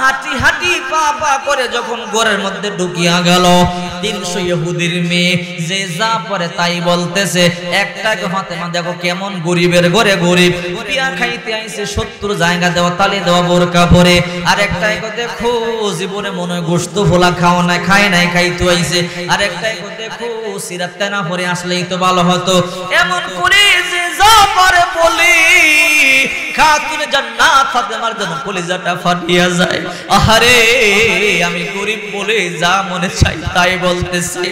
হাঁটি হাঁটি পা পা করে যখন ঘরের মধ্যে ঢুকিয়া গেল, 300 ইহুদির মেয়ে যে যা পরে তাই বলতেছে। একটাকে ফাতেমা দেখো কেমন গরিবের ঘরে গরিব, বিয়া খাইতে আইছে 70 জায়গা দেওয়া তালি দেওয়া বোরকা পরে, আর একটাই দেখো জীবনে মনে হয় গোশত ফোলা খাও না খায় নাই খাইতে আইছে, আর একটাই দেখো সিরাত তেনা পরে আসলেই তো ভালো হতো। এমন করে যে যা পরে বলি খাতুনে জান্নাত ফাতেমার জন্য কলিজাটা ফাটিয়া যায়। আহারে আমি গরিব বলে যা মনে চাই তাই বলতেছি।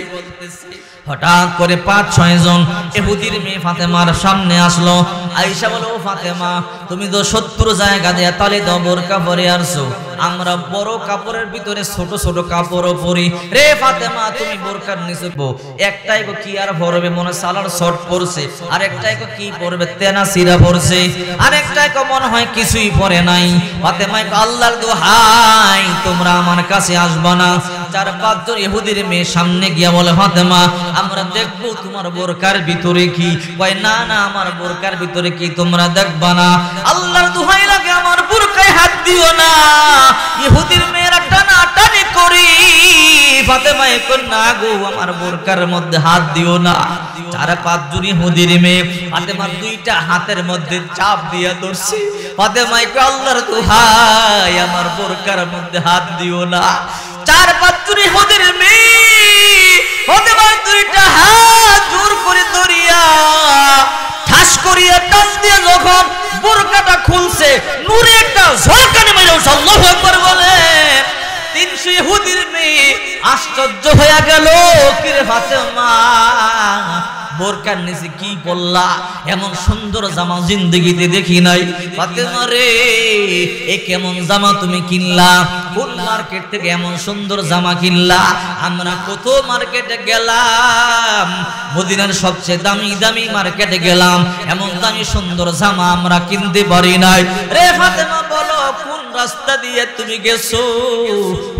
হঠাৎ করে 5-6 জন ইহুদির মেয়ে ফাতেমার সামনে আসলো। আয়েশা বলো, ফাতেমা তুমি তো 70 জায়গা দিয়ে তালি দাও বোরকা পরে আসছো, আমরা বড় কাপড়ের ভিতরে ছোট ছোট কাপড়ও পরি। রে ফাতেমা তুমি বোরকার নিচে একটাই কি আর পরবে মনে সালার শর্ট পরছে, আর একটাই কি পরবে তেনা সিরা পরছে, আর একটাই মনে হয় কিছুই পরে নাই। ফাতেমা আল্লাহর দোহাই তোমরা আমার কাছে আসবা না। 4-5 জন ইহুদির মেয়ে সামনে গিয়া বলে, ফাতেমা আমরা দেখবো তোমার বোরকার ভিতরে কি। কয় না না আমার বোরকার ভিতরে কি তোমরা দেখবা না, আল্লাহর দোহাই লাগে আমার বোরকায় হাত দিও না। ইহুদির মেয়েরা টানাটানি করি, ফাতেমা কই না গো আমার বোরকার মধ্যে হাত দিও না। 4-5 জন ইহুদির মেয়ে ফাতেমার 2টা হাতের মধ্যে চাপ দিয়া ধরছে। ফাতেমা কই আল্লাহর দোহাই আমার বোরকার মধ্যে হাত দিও না। 4-5 জন ইহুদির মেয়ে ফাতেমার 2টা হাত জোর করে ধরিয়া ঠাস করিয়া টান দিয়ে যখন বোরকাটা খুলছে, নূরে একটা ঝলকানি মেরে আল্লাহু আকবার বলে। 300 ইহুদির মেয়ে আশ্চর্য হয়ে গেল, কিরে ফাতেমা বোরকার নিচে কি পড়লা, এমন সুন্দর জামা জিন্দেগিতে দেখি নাই। ফাতেমা রে এ কেমন জামা তুমি কিনলা, কোন মার্কেট থেকে এমন সুন্দর জামা কিনলা? আমরা কত মার্কেটে গেলাম, মদিনার সবচেয়ে দামি দামি মার্কেটে গেলাম, এমন দামি সুন্দর জামা আমরা কিনতে পারি নাই। রে ফাতেমা বলো কোন রাস্তা দিয়ে তুমি গেছো,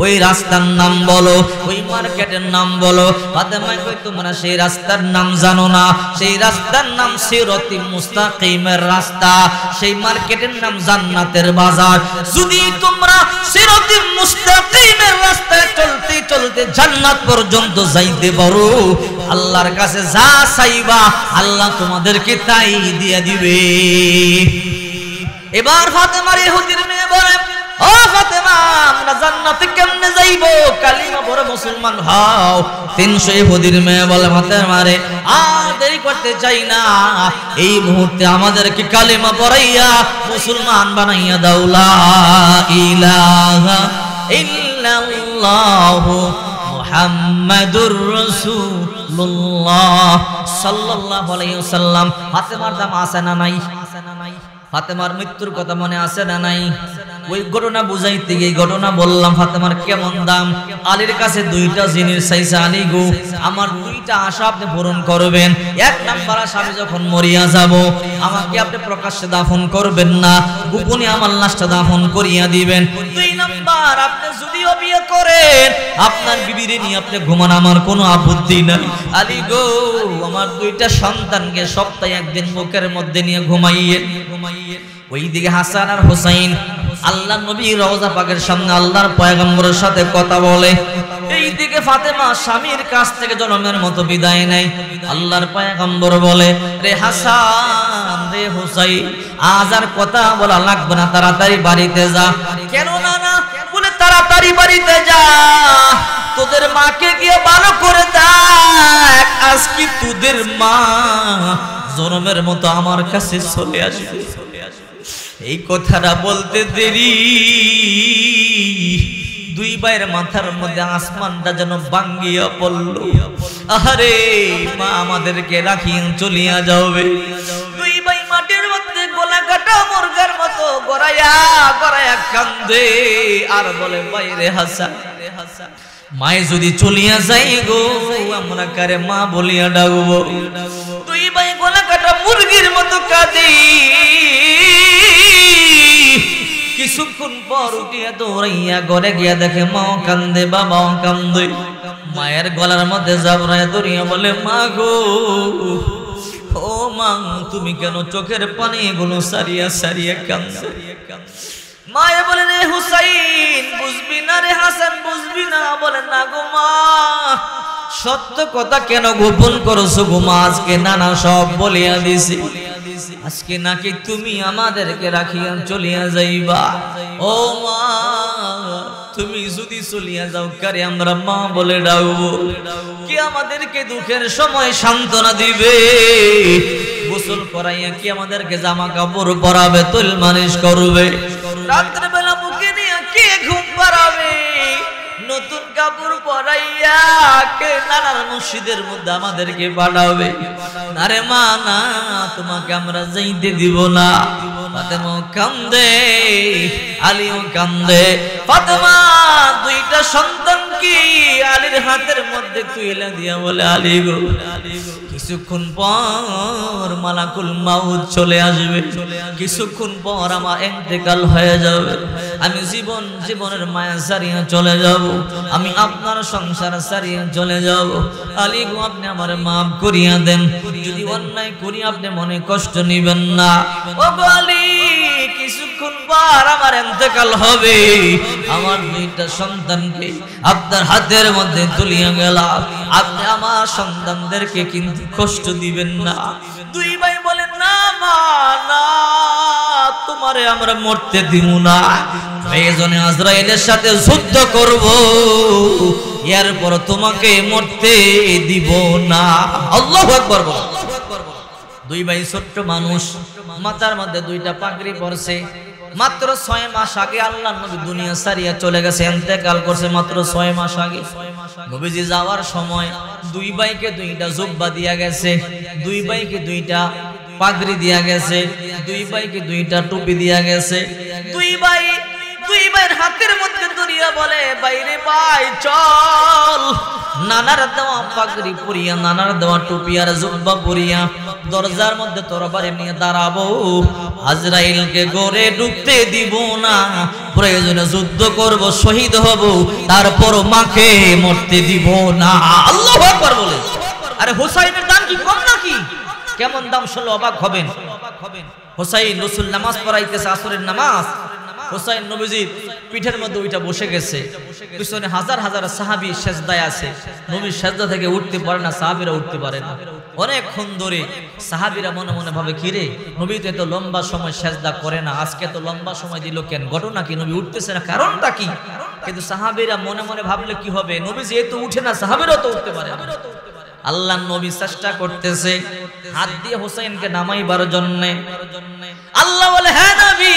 ওই রাস্তার নাম বলো, ওই মার্কেটের নাম বলো। ফাতেমা কই তোমরা সেই রাস্তার নাম জানো না, সেই রাস্তার নাম সিরাতে মুস্তাকিমের রাস্তা, সেই মার্কেটের নাম জান্নাতের বাজার। যদি তোমরা সিরাতে মুস্তাকিমের রাস্তায় চলতে চলতে জান্নাত পর্যন্ত যাইতে পারো, আল্লাহর কাছে যা চাইবা আল্লাহ তোমাদেরকে তাই দিয়ে দিবে। এবার ফাতেমার ইহুদির মেয়ে বলে, ও ফাতেমা আমরা জান্নাতে কেমনে যাইবো, কালিমা পড়ে মুসলমান হও। 300 ইহুদির মেয়ে বলে, ফাতেমা রে আর দেরি করতে চাই না, এই মুহূর্তে আমাদেরকে কালিমা পড়াইয়া মুসলমান বানাইয়া দাও। লা ইলাহা ইল্লাল্লাহু মুহাম্মাদুর রাসূলুল্লাহ সাল্লাল্লাহু আলাইহি ওয়াসাল্লাম। ফাতেমার দাম আছে না নাই? ফাতেমার মৃত্যুর কথা মনে আছে না নাই? ওই ঘটনা বুঝাইতে গিয়ে ঘটনা বললাম ফাতেমার কেমন দাম। আলীর কাছে 2টা জিনিস চাইছে, আলী গো আমার 2টা আশা আপনি পূরণ করবেন। 1 নাম্বার আশা, আমি যখন মরিয়া যাব আমাকে আপনি প্রকাশ্যে দাফন করবেন না, গোপনে আমার লাশটা দাফন করিয়া দিবেন। 2 নাম্বার, আপনি যদিও বিয়ে করেন আপনার বিবিরে নিয়ে আপনি ঘুমান, আমার কোনো আপত্তি নাই। আলী গো আমার 2টা সন্তানকে সপ্তাহে 1 দিন মুখের মধ্যে নিয়ে ঘুমাইয়েন। ওইদিকে হাসান আর হুসাইন আল্লাহ নবী রওজা পাকের সামনে আল্লাহর পয়গম্বরের সাথে কথা বলে। এইদিকে ফাতেমা স্বামীর কাছ থেকে জনমের মতো বিদায় নেয়। আল্লাহর পয়গম্বর বলে, রে হাসান রে হুসাইন আজ আর কথা বলা লাগবে না, তাড়াতাড়ি বাড়িতে যা। কেন না না বলে, তাড়াতাড়ি বাড়িতে যা, তোদের মাকে গিয়ে ভালো করে দেখ, আজকে তোদের মা জনমের মতো আমার কাছে চলে আসবে। এই কথাটা বলতে দেরি 2 ভাইয়ের মাথার মধ্যে আসমানটা যেন ভাঙ্গিয়া পড়ল। আরে মা আমাদেরকে রাখিয়া চলিয়া যাবে। 2 ভাই মাটির মধ্যে গলা কাটা মুরগার মতো গড়াইয়া গড়াইয়া কান্দে আর বলে বাইরে হাসান মায়ে যদি চলিয়া যাই গো আমরা কারে মা বলিয়া ডাকবো। দুই ভাই গলা কাটা মুরগির মতো কাঁদে। কিছুক্ষণ পর উঠিয়া দৌড়াইয়া ঘরে গিয়া দেখে মাও কান্দে বাবাও কান্দে। মায়ের গলার মধ্যে জাবরায় দৌড়িয়া বলে মা গো ও মা তুমি কেন চোখের পানি গুলো সারিয়া সারিয়া কান্দো? মায়ে বলে রে হুসাইন বুঝবি না রে হাসান বুঝবি না। বলে না গো মা সত্য কথা কেন গোপন করছো গো মা? আজকে নানা সব বলিয়া দিছি। আজকে নাকি তুমি আমাদেরকে রাখিয়া চলিয়া যাইবা। ও মা তুমি যদি চলিয়া যাও কারে আমরা মা বলে ডাকবো? কি আমাদেরকে দুঃখের সময় সান্ত্বনা দিবে? গোসল করাইয়া কি আমাদেরকে জামা কাপড় পরাবে, তৈল মালিশ করবে? রাত্রে বেলা মুখে নিয়ে কে ঘুম পাড়াবে? নতুন কাপড় পরাইয়া কে নানার মসজিদের মধ্যে আমাদেরকে পাঠাবে? আরে মা না তোমাকে আমরা যাইতে দিব না। ফাতেমা কান্দে আলীও কান্দে। ফাতেমা দুইটা সন্তান কি আলীর হাতের মধ্যে তুইলা দিয়া বলে আলী গো কিছুক্ষণ পর মালাকুল মাউত চলে আসবে, কিছুক্ষণ পর আমার ইন্তেকাল হয়ে যাবে। আমি জীবনের মায়া সারিয়া চলে যাব, আমি আপনার সংসার সারিয়া চলে যাব। আলী গো আপনি আমার মাফ করিয়া দেন, যদি অন্যায় করি আপনি মনে কষ্ট নিবেন না। ও গো আলী কিছুক্ষণ পর আমার ইন্তেকাল হবে, আমার দুইটা সন্তানকে আপনার হাতের মধ্যে তুলিয়া গেলাম, আপনি আমার সন্তানদেরকে কিন্তু কষ্ট দিবেন না। দুই ভাই বলেন না মা না তোমারে আমরা মরতে দিব না, প্রয়োজনে আজরাইলের সাথে যুদ্ধ করব, এরপর তোমাকে মরতে দিব না। আল্লাহু আকবার বলো। দুই ভাই ছোট্ট মানুষ, মাথার মধ্যে দুইটা পাগড়ি পরছে। মাত্র 6 মাস আগে আল্লাহর নবী দুনিয়া ছাড়িয়া চলে গেছে, ইন্তেকাল করছে মাত্র 6 মাস আগে। নবীজি যাওয়ার সময় দুই ভাইকে দুইটা জুব্বা দিয়া গেছে, দুই ভাইকে দুইটা পাগড়ি দিয়া গেছে, দুই ভাইকে দুইটা টুপি দিয়া গেছে। দুই ভাইয়ের হাতের মধ্যে ধরিয়া বলে বাইরে ভাই চল, নানার দেওয়া পাগড়ি পরিয়া নানার দেওয়া টুপি আর জুব্বা পরিয়া দরজার মধ্যে তরবারি নিয়ে দাঁড়াবো, আজরাইলকে ঘরে ঢুকতে দিব না, প্রয়োজনে যুদ্ধ করব, শহীদ হব, তারপর মাকে মরতে দিব না। আল্লাহু আকবার বলে। আরে হুসাইনের দাম কি কম নাকি? কেমন দাম শুনলে অবাক হবেন। হুসাইন রাসূল নামাজ পড়াইতেছে আসরের নামাজ, হুসাইন নবীজির পিঠের মধ্যে ওইটা বসে গেছে, পিছনে হাজার হাজার সাহাবী সেজদায় আছে, নবী সেজদা থেকে উঠতে পারে না, সাহাবীরা উঠতে পারে না। অনেকক্ষণ ধরে সাহাবীরা মনে মনে ভাবে কিরে নবী তো এত লম্বা সময় সেজদা করে না, আজকে তো লম্বা সময় দিল কেন, ঘটনা কি, নবী উঠতেছে না, কারণটা কি? কিন্তু সাহাবীরা মনে মনে ভাবলে কি হবে, নবী যেহেতু উঠে না সাহাবীরাও তো উঠতে পারে না। আল্লাহ নবী চেষ্টা করতেছে হাত দিয়ে হুসাইনকে নামাইবার জন্য। আল্লাহ বলে হ্যাঁ নবী,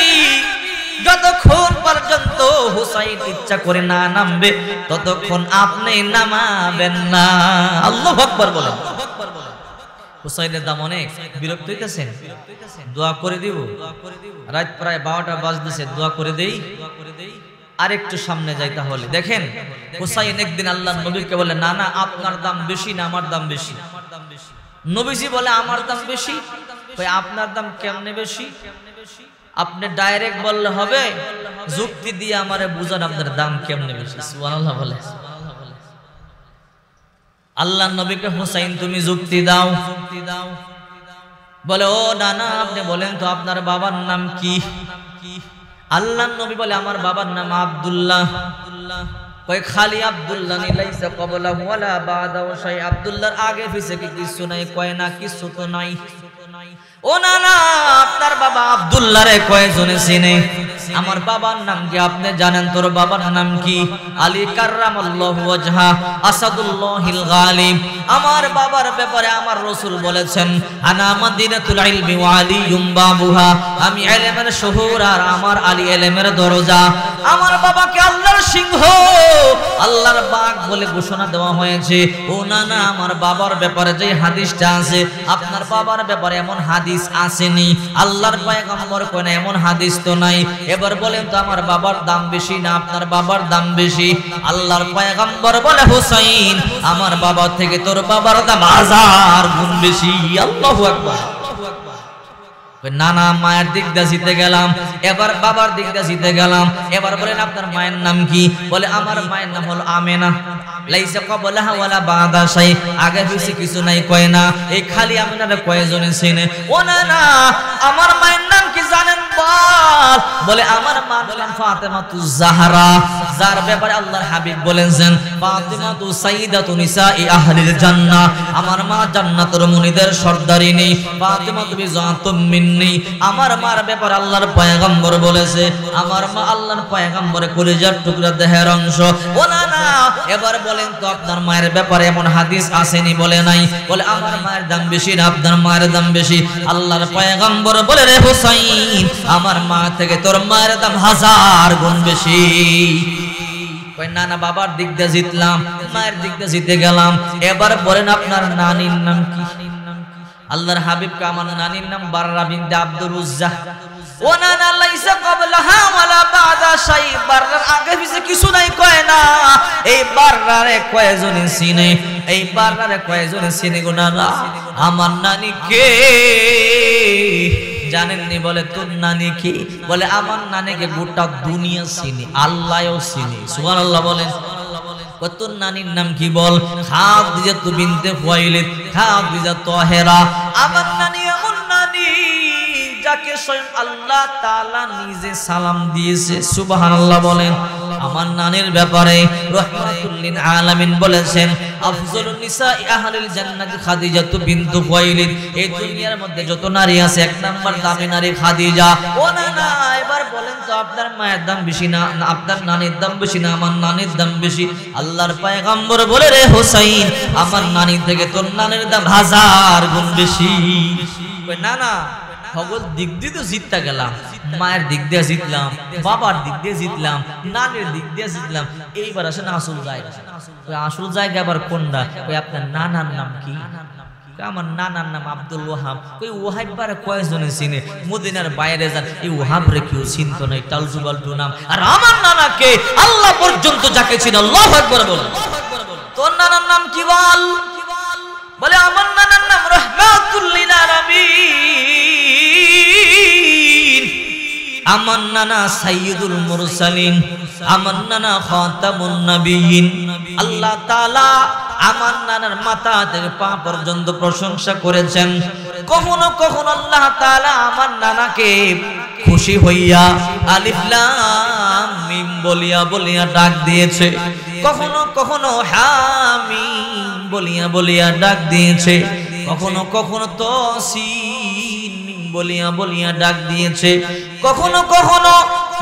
যতক্ষণ পর্যন্ত হুসাইন ইচ্ছা করে না নামবে ততক্ষণ আপনি নামাবেন না। আল্লাহু আকবার বলেন। হুসাইনের দাম অনেক, বিরক্ত হইতেছেন? দোয়া করে দিব। রাত প্রায় 12টা বাজতেছে, দোয়া করে দেই, আরেকটু সামনে যাই তাহলে। দেখেন হুসাইন একদিন আল্লাহর নবীকে বলে না না আপনার দাম বেশি না আমার দাম বেশি? নবীজি বলে আমার দাম বেশি। কই আপনার দাম কেমনে বেশি? আপনি ডাইরেক্ট বললে হবে, যুক্তি দিয়ে আমারে বুঝান আপনার দাম কেমনে বেশি। সুবহানাল্লাহ বলে। আল্লাহর নবীকে হুসাইন তুমি যুক্তি দাও। বলে ও না না আপনি বলেন তো আপনার বাবার নাম কি? আল্লাহর নবী বলে আমার বাবার নাম আব্দুল্লাহ। কয় খালি আব্দুল্লাহ নি, লাইসা ক্বাবলাহু ওয়ালা বাদাহু শাই, আব্দুল্লাহর আগে পিছে কি কিছু নাই? কয় না কিছু তো নাই। ও না না আপনার বাবা আব্দুল্লাহ রে কয়জনে চিনে? আমার বাবার নাম কি আপনি জানেন? তোর বাবার নাম কি? আলী কাররামাল্লাহু ওয়াজহা আসাদুল্লাহিল গালিব। আমার বাবার ব্যাপারে আমার রাসূল বলেছেন আনা মাদিনাতুল ইলমি ওয়া আলিয়ুম বাবুহা, আমি ইলমের শহর আর আমার আলী ইলমের দরজা। আমার বাবাকে আল্লাহর সিংহ, আল্লাহর বাগ বলে ঘোষণা দেওয়া হয়েছে। ও না না আমার বাবার ব্যাপারে যে হাদিসটা আছে, আপনার বাবার ব্যাপারে এমন হাদিস হাদিস আসেনি, আল্লাহর পয়গম্বর কোন এমন হাদিস তো নাই। এবার বলেন তো আমার বাবার দাম বেশি না আপনার বাবার দাম বেশি? আল্লাহর পয়গম্বর বলে হুসাইন আমার বাবা থেকে তোর বাবার দাম 1000 গুণ বেশি। আল্লাহু আকবার। না না মায়ের দিক দিয়ে জিতে গেলাম, এবার বাবার দিক দিয়ে জিতে গেলাম। এবার বলেন আপনার মায়ের নাম কি? বলে আমার মায়ের নাম হলো আমেনা। লাইসা ক্বাবলাহা ওয়ালা বাদা শাই, আগে পিছে কিছু নাই কয় না। এই খালি আমেনারে কয়জনে চেনে? ও না না আমার মায়ের নাম কি জানেন? বল। বলে আমার মার নাম ফাতেমাতুজ জাহরা, যার ব্যাপারে আল্লাহর হাবিব বলেছেন ফাতেমাতু সাইয়্যিদাতু নিসাই আহলিল জান্নাহ, আমার মা জান্নাতের মুনিদের সর্দারিনী। ফাতেমাতু বিজাতুম মিন্নি, আমার মার ব্যাপারে আল্লাহর পয়গম্বর বলেছে আমার মা আল্লাহর পয়গম্বরের কলিজার টুকরা দেহের অংশ। ও না না এবার বলেন তো আপনার মায়ের ব্যাপারে এমন হাদিস আসেনি? বলে নাই। বলে আমার মায়ের দাম বেশি না আপনার মায়ের দাম বেশি? আল্লাহর পয়গম্বর বলে রে হুসাইন আমার মা থেকে তোর মায়ের দাম 1000 গুণ বেশি। কই না না বাবার দিক দিয়ে জিতলাম, মায়ের দিক দিয়ে জিতে গেলাম। এবার বলেন আপনার নানির নাম কি? আল্লাহর হাবিব কা আমার নানির নাম বাররা বিনতে আব্দুল উজ্জা। ও না না লাইসা ক্বাবলাহা ওয়ালা বাদা শাই, বাররার আগে পিছে কিছু নাই কয় না। এই বাররারে কয়জনে চিনে? এই বাররারে কয়জনে চিনে গো না না? আমার নানি কে জানেননি? বলে তোর নানি কি? বলে আমার নানিকে গোটা দুনিয়া চিনি, আল্লাহও চিনি। সুবহানাল্লাহ বলেন। তোর নানির নাম কি? বল। খাদিজাতু বিনতে খুয়াইলিদ, খাদিজা তাহেরা। আমার নানি এমন নানি যাকে স্বয়ং আল্লাহ তাআলা নিজে সালাম দিয়েছে। সুবহানাল্লাহ বলেন। আমার নানির ব্যাপারে রাহমাতুল লিল আলামিন বলেছেন আফজলুন নিসাই আহলিল জান্নাত খাদিজাতু বিনতু খুয়াইলিদ। এই দুনিয়ার মধ্যে যত নারী আছে এক নাম্বার দামি নারী খাদিজা। ও না না এবার বলেন তো আপনার মায়ের দাম বেশি না আপনার নানির দাম বেশি না আমার নানির দাম বেশি? আল্লাহর পয়গম্বর বলে রে হুসাইন আমার নানি থেকে তোর নানির দাম 1000 গুণ বেশি। না না সকল দিক দিয়ে তো জিততে গেলাম, মায়ের দিক দিয়ে জিতলাম, বাবার দিক দিয়ে জিতলাম, নানির দিক দিয়ে জিতলাম। এইবার আসেন আসল জায়গা। আসল জায়গা আবার কোনটা? ওই আপনার নানার নাম কি? আমার নানার নাম আব্দুল ওয়াহাব। ওই ওয়াহাব বারে কয়জনে চিনে? মদিনার বাইরে যান এই ওয়াহাব রে কেউ চিনত না, টালজু বালটু নাম। আর আমার নানাকে আল্লাহ পর্যন্ত যাকে চিনে আল্লাহু আকবার বল। তোর নানার নাম কি? বল। বলে আমার নানার নাম রাহমাতুল লিল আলামিন, আমার নানা সাইয়্যিদুল মুরসালিন, আমার নানা খাতামুন নবিয়্যিন। আল্লাহ তাআলা আমার নানার মাথা থেকে পা পর্যন্ত প্রশংসা করেছেন। কখনো কখনো আল্লাহ তাআলা আমার নানাকে খুশি হইয়া আলিফ লাম মিম বলিয়া বলিয়া ডাক দিয়েছে, কখনো কখনো হামিম বলিয়া বলিয়া ডাক দিয়েছে, কখনো কখনো তাসিন মিম বলিয়া বলিয়া ডাক দিয়েছে, কখনো কখনো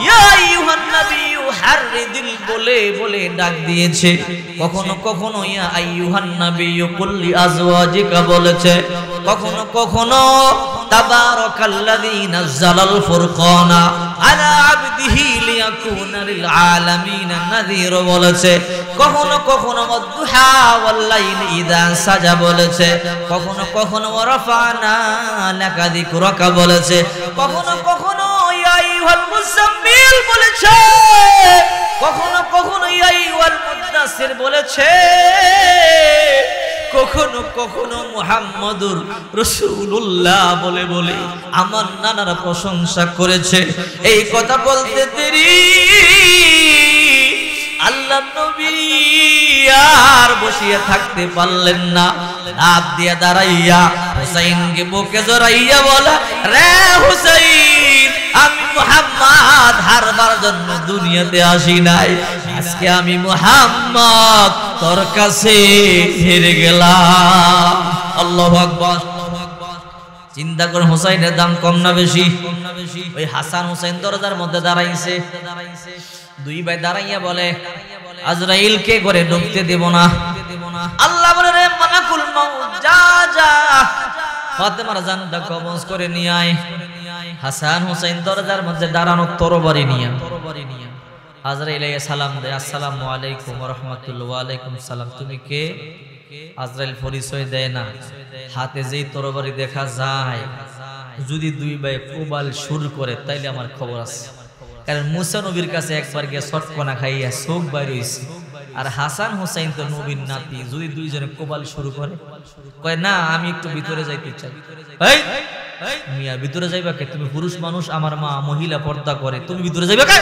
ইয়া আইয়ুহান নাবিয়্যু হাররিদিল বলে বলে ডাক দিয়েছে, কখনো কখনো ইয়া আইয়ুহান নাবিয়্যু কুল লি আজওয়াজিকা বলেছে, কখনো কখনো তাবারাকাল্লাযী নাযালাল ফুরকানা আলা আবদিহি লিয়াকুনা লিল আলামিনা নাযীরা বলেছে, কখনো কখনো ওয়াদুহা ওয়াল লাইলি ইযা সাজা বলেছে, কখনো কখনো ওয়ারাফানা লাকা যিকরাকা বলেছে, কখনো কখনো ইয়া আইয়ুহাল মুযাম্মিল বলেছে, কখনো কখনো ইয়া আইয়ুহাল মুদাসসির বলেছে, কখনো কখনো মুহাম্মাদুর রাসূলুল্লাহ বলে বলে আমার নানার প্রশংসা করেছে। এই কথা বলতে দেরি আল্লাহ নবী আর বসিয়ে থাকতে পারলেন না, হাত দিয়ে দাঁড়াইয়া হুসাইনকে বুকে জড়াইয়া বলা, রে হুসাইন আমি মুহাম্মদ হারবার জন্য দুনিয়াতে আসি নাই, আজকে আমি মুহাম্মদ তোর কাছে হেরে গেলাম। আল্লাহু আকবার। চিন্তা করে হুসাইনের দাম কম না বেশি? ওই হাসান হুসাইন দরজার মধ্যে দাঁড়াইছে, দুই ভাই দাঁড়াইয়া বলে আজরাইলকে ঘরে ঢুকতে দেব না। আল্লাহ বলে রে মালাকুল মাউত যা যা ফাতেমার জানটা কবজ করে নিয়ে আয়। হাসান হুসাইন দরজার মধ্যে দাঁড়ানো তরবারি নিয়ে আজরাইল সালাম দেয়, আসসালামু আলাইকুম ওয়া রাহমাতুল্লাহি ওয়া আলাইকুম সালাম। তুমি কে? আজরাইল পরিচয় দেয় না, হাতে যেই তরবারি দেখা যায় যদি দুই ভাই কোবাল শুরু করে তাইলে আমার খবর আছে। কারণ মুসা নবীর কাছে একবার গিয়ে সটকনা খাইয়া চোখ বাইর হইছে, আর হাসান হোসেন তো নবীর নাতি, যদি দুইজনে কোবাল শুরু করে, কয় না আমি একটু ভিতরে যাইতে চাই। মিয়া ভিতরে যাইবা কে? তুমি পুরুষ মানুষ, আমার মা মহিলা পর্দা করে, তুমি ভিতরে যাইবা কে?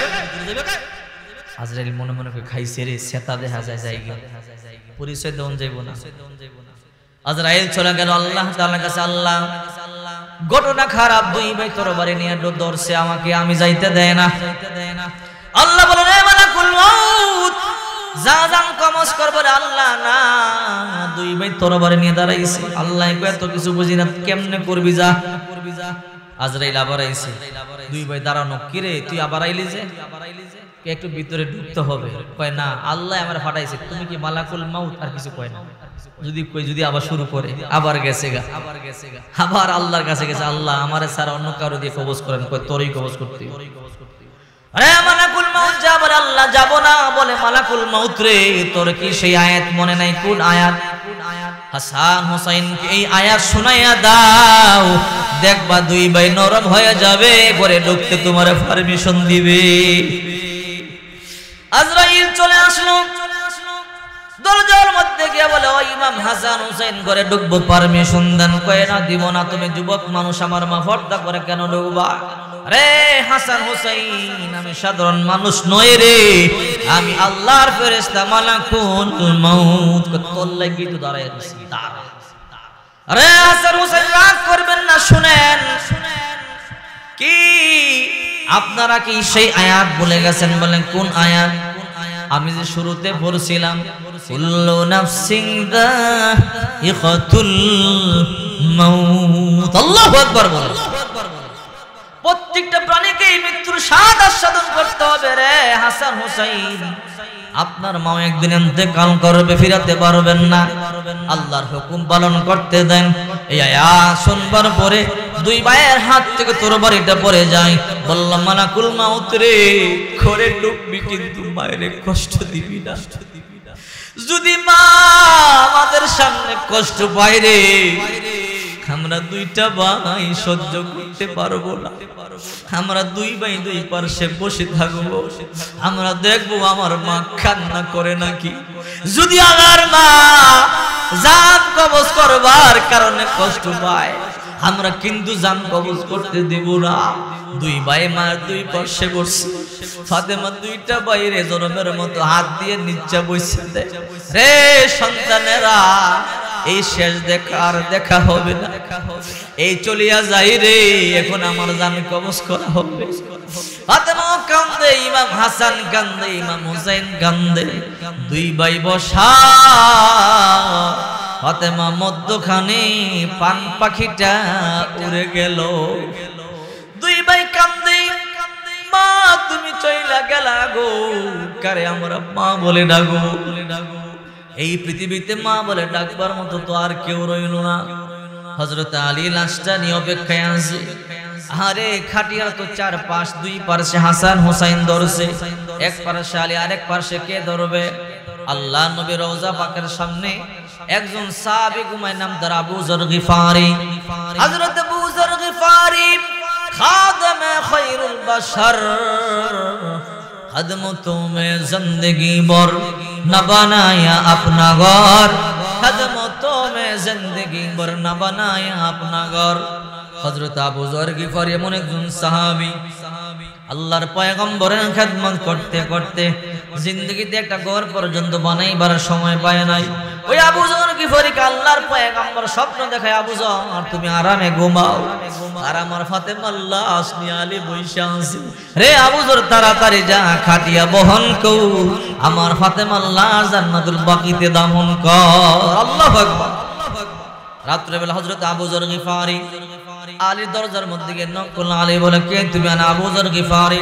আজরাইল মনে মনে খাইছে রে, সেতা দেখা যায় জায়গা, পরিচয় দেওয়া যাইব না। আজরাইল চলে গেল আল্লাহ তাআলার কাছে। আল্লাহ ঘটনা খারাপ, দুই ভাই তরবারি নিয়ে ধরছে আমাকে, আমি যাইতে দেয় না। আল্লাহ বলেন এ মালাকুল মউত যা জান কমস করবে। আল্লাহ না, দুই ভাই তরবারি নিয়ে দাঁড়াইছে। আল্লাহ এত কিছু বুঝি না, কেমনে করবি যা। আজরাইল আবার আইছে, দুই ভাই দাঁড়ানো, কিরে তুই আবার আইলি যে, একটু ভিতরে ঢুকতে হবে। কয় না, আল্লাহ আমার ফাটাইছে, তুমি কি মালাকুল মাউত? আর কিছু কয় না। যদি আবার শুরু করে, আবার গেছে গা, আবার আল্লাহর কাছে গেছে। আল্লাহ আমারে ছাড়া অন্য কারো দিয়ে কবজ করেন। কয় তোরই কবজ করতে। আরে মালাকুল মাউত যা বলে, আল্লাহ যাব না। বলে মালাকুল মাউত রে, তোর কি সেই আয়াত মনে নাই? কোন আয়াত? হাসান হোসেনকে এই আয়াত শোনাইয়া দাও, দেখবা দুই ভাই নরম হয়ে যাবে, ঘরে ঢুকতে তোমার পারমিশন দিবে। আজরাইল চলে আসলো, দরজার মধ্যে গিয়ে বলে ও ইমাম হাসান হোসেন ঘরে ঢুকবো, পারমিশন দেন। কয় না, দিব না। তুমি যুবক মানুষ, আমার মা পর্দা করে, কেন ঢুকবা? রে হাসান হোসেন, আমি সাধারণ মানুষ নই রে, আমি আল্লাহর ফেরেশতা মালাকুল মাউত। তোর লাগি তো দাঁড়ায় আছি। আরে হাসান হোসেন রাগ করবেন না, শুনেন। কি আপনারা কি সেই আয়াত বলে গেছেন? বলেন কোন আয়াত? আমি যে শুরুতে পড়ছিলাম, কুল্লু নাফসিন যায়িকাতুল মাউত। আল্লাহু আকবার বলেন। প্রত্যেকটা প্রাণীকে মৃত্যুর স্বাদ আস্বাদন করতে হবে রে হাসান হোসেন। আপনার মা একদিন ইন্তেকাল করবে, ফিরাতে পারবেন না। আল্লাহর হুকুম পালন করতে দেন। এই আয়াত শুনবার পরে দুই ভাইয়ের হাত থেকে তরবারিটা পড়ে যায়। বললাম মালাকুল মাউত রে, ঘরে ঢুকবি কিন্তু মায়ের কষ্ট দিবি না। যদি মা আমাদের সামনে কষ্ট পায় রে, আমরা দুইটা ভাই সহ্য করতে পারবো না। আমরা দুই ভাই দুই পাশে বসে থাকবো, আমরা দেখবো আমার মা কান্না করে নাকি। যদি আমার মা জান কবজ করবার কারণে কষ্ট পায়, আমরা কিন্তু জান কবজ করতে দেব না। দুই ভাই মার দুই পাশে বসে, ফাতেমা দুইটা বাইরে জনমের মতো হাত দিয়ে নিচে বসে দেয়। রে সন্তানেরা, এই শেষ দেখা আর দেখা হবে না, এই চলিয়া যাই রে, এখন আমার জান কবজ করা হবে। ফাতেমা কান্দে, ইমাম হাসান কান্দে, ইমাম হুসাইন কান্দে, দুই ভাই বসা। ফাতেমা মধ্যখানে পান পাখিটা উড়ে গেল। দুই ভাই কান্দে, মা তুমি চইলা গেলা গো, কারে আমরা মা বলে ডাকো। এই পৃথিবীতে মা বলে ডাকবার মতো তো আর কেউ রইল না। হযরত আলী লাশটা নিয়ে অপেক্ষায় আছে। আরে খাটিয়ার তো চার পাশ, দুই পাশে হাসান হোসেন ধরছে, এক পাশে আলী, আরেক পাশে কে ধরবে? আল্লাহ নবী রওজা পাকের সামনে একজন সাহাবী ঘুমায়, নাম তার আবু যর গিফারি। হযরত আবু যর গিফারি খাদমে খায়রুল বাশার, खदमतों में जिंदगी भर न बनाया अपना घर, खदमतों में जिंदगी भर न बनाया अपना घर। हजरत আবু যর গিফারি এমন একজন সাহাবী, আল্লাহর পয়গম্বরের খেদমত করতে করতে জিন্দেগিতে একটা ঘর পর্যন্ত বানাইবার সময় পায় নাই। ওই আবু যর গিফারিকে আল্লাহর পয়গম্বর স্বপ্ন দেখায়, আবু যর তুমি আরামে ঘুমাও, আর আমার ফাতেমা লাশ নিয়ে আলী বইসা আছে। রে আবু যর তাড়াতাড়ি যা, খাটিয়া বহন কর, আমার ফাতেমা লাশ জান্নাতুল বাকিতে দাফন কর। আল্লাহু আকবার। রাত্রে বেলা হযরত আবু যর গিফারি আলীর দরজার মধ্যে গিয়ে নক করলেন। আলী বলে কে তুমি? আনা আবু যর গিফারি।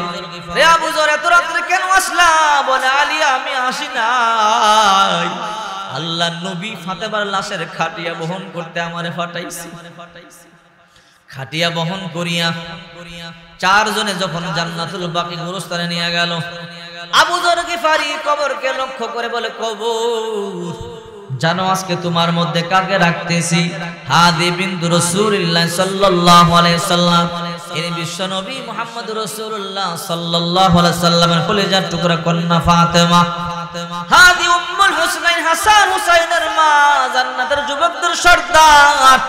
রে আবু যর এত রাত্রে কেন আসলা? বলে আলী আমি আসি নাই, আল্লাহর নবী ফাতেমার লাশের খাটিয়া বহন করতে আমারে পাঠাইছে। খাটিয়া বহন করিয়া চারজনে যখন জান্নাতুল বাকি গোরস্থানে নিয়ে গেল, আবু যর গিফারি কবরকে লক্ষ্য করে বলে কবর, জানো আজকে তোমার মধ্যে কাকে রাখতেছি? হাদি বিনতু রাসূলুল্লাহ সাল্লাল্লাহু আলাইহি সাল্লাম, এই বিশ্ব নবী মুহাম্মদ রাসূলুল্লাহ সাল্লাল্লাহু আলাইহি সাল্লামের কলিজার টুকরা কন্যা ফাতেমা। হাদি উম্মুল হুসাইন, হাসান হুসাইনের মা, জান্নাতের যুবকদের সর্দার।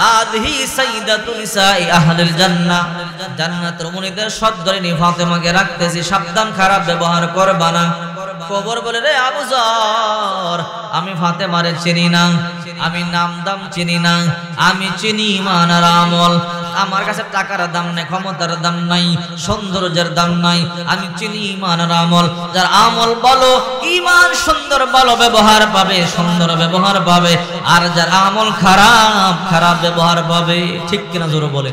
হাদিহি সাইয়্যিদাতু নিসাই আহলিল জান্নাহ, জান্নাতের মুনিদের সর্দারিনী ফাতেমাকে রাখতেছি, সাবধান, খারাপ ব্যবহার করবা না। কবর বলে, রে আবু যর, আমি ফাতেমারে চিনি না, আমি নাম দাম চিনি না, আমি চিনি ঈমান আর আমল। আমার কাছে টাকার দাম নাই, ক্ষমতার দাম নাই, সৌন্দর্যের দাম নাই, আমি চিনি ঈমান আর আমল। যার আমল ভালো, ঈমান সুন্দর, ভালো ব্যবহার পাবে, সুন্দর ব্যবহার পাবে। আর যার আমল খারাপ, খারাপ ব্যবহার পাবে। ঠিক কিনা জোরে বলে?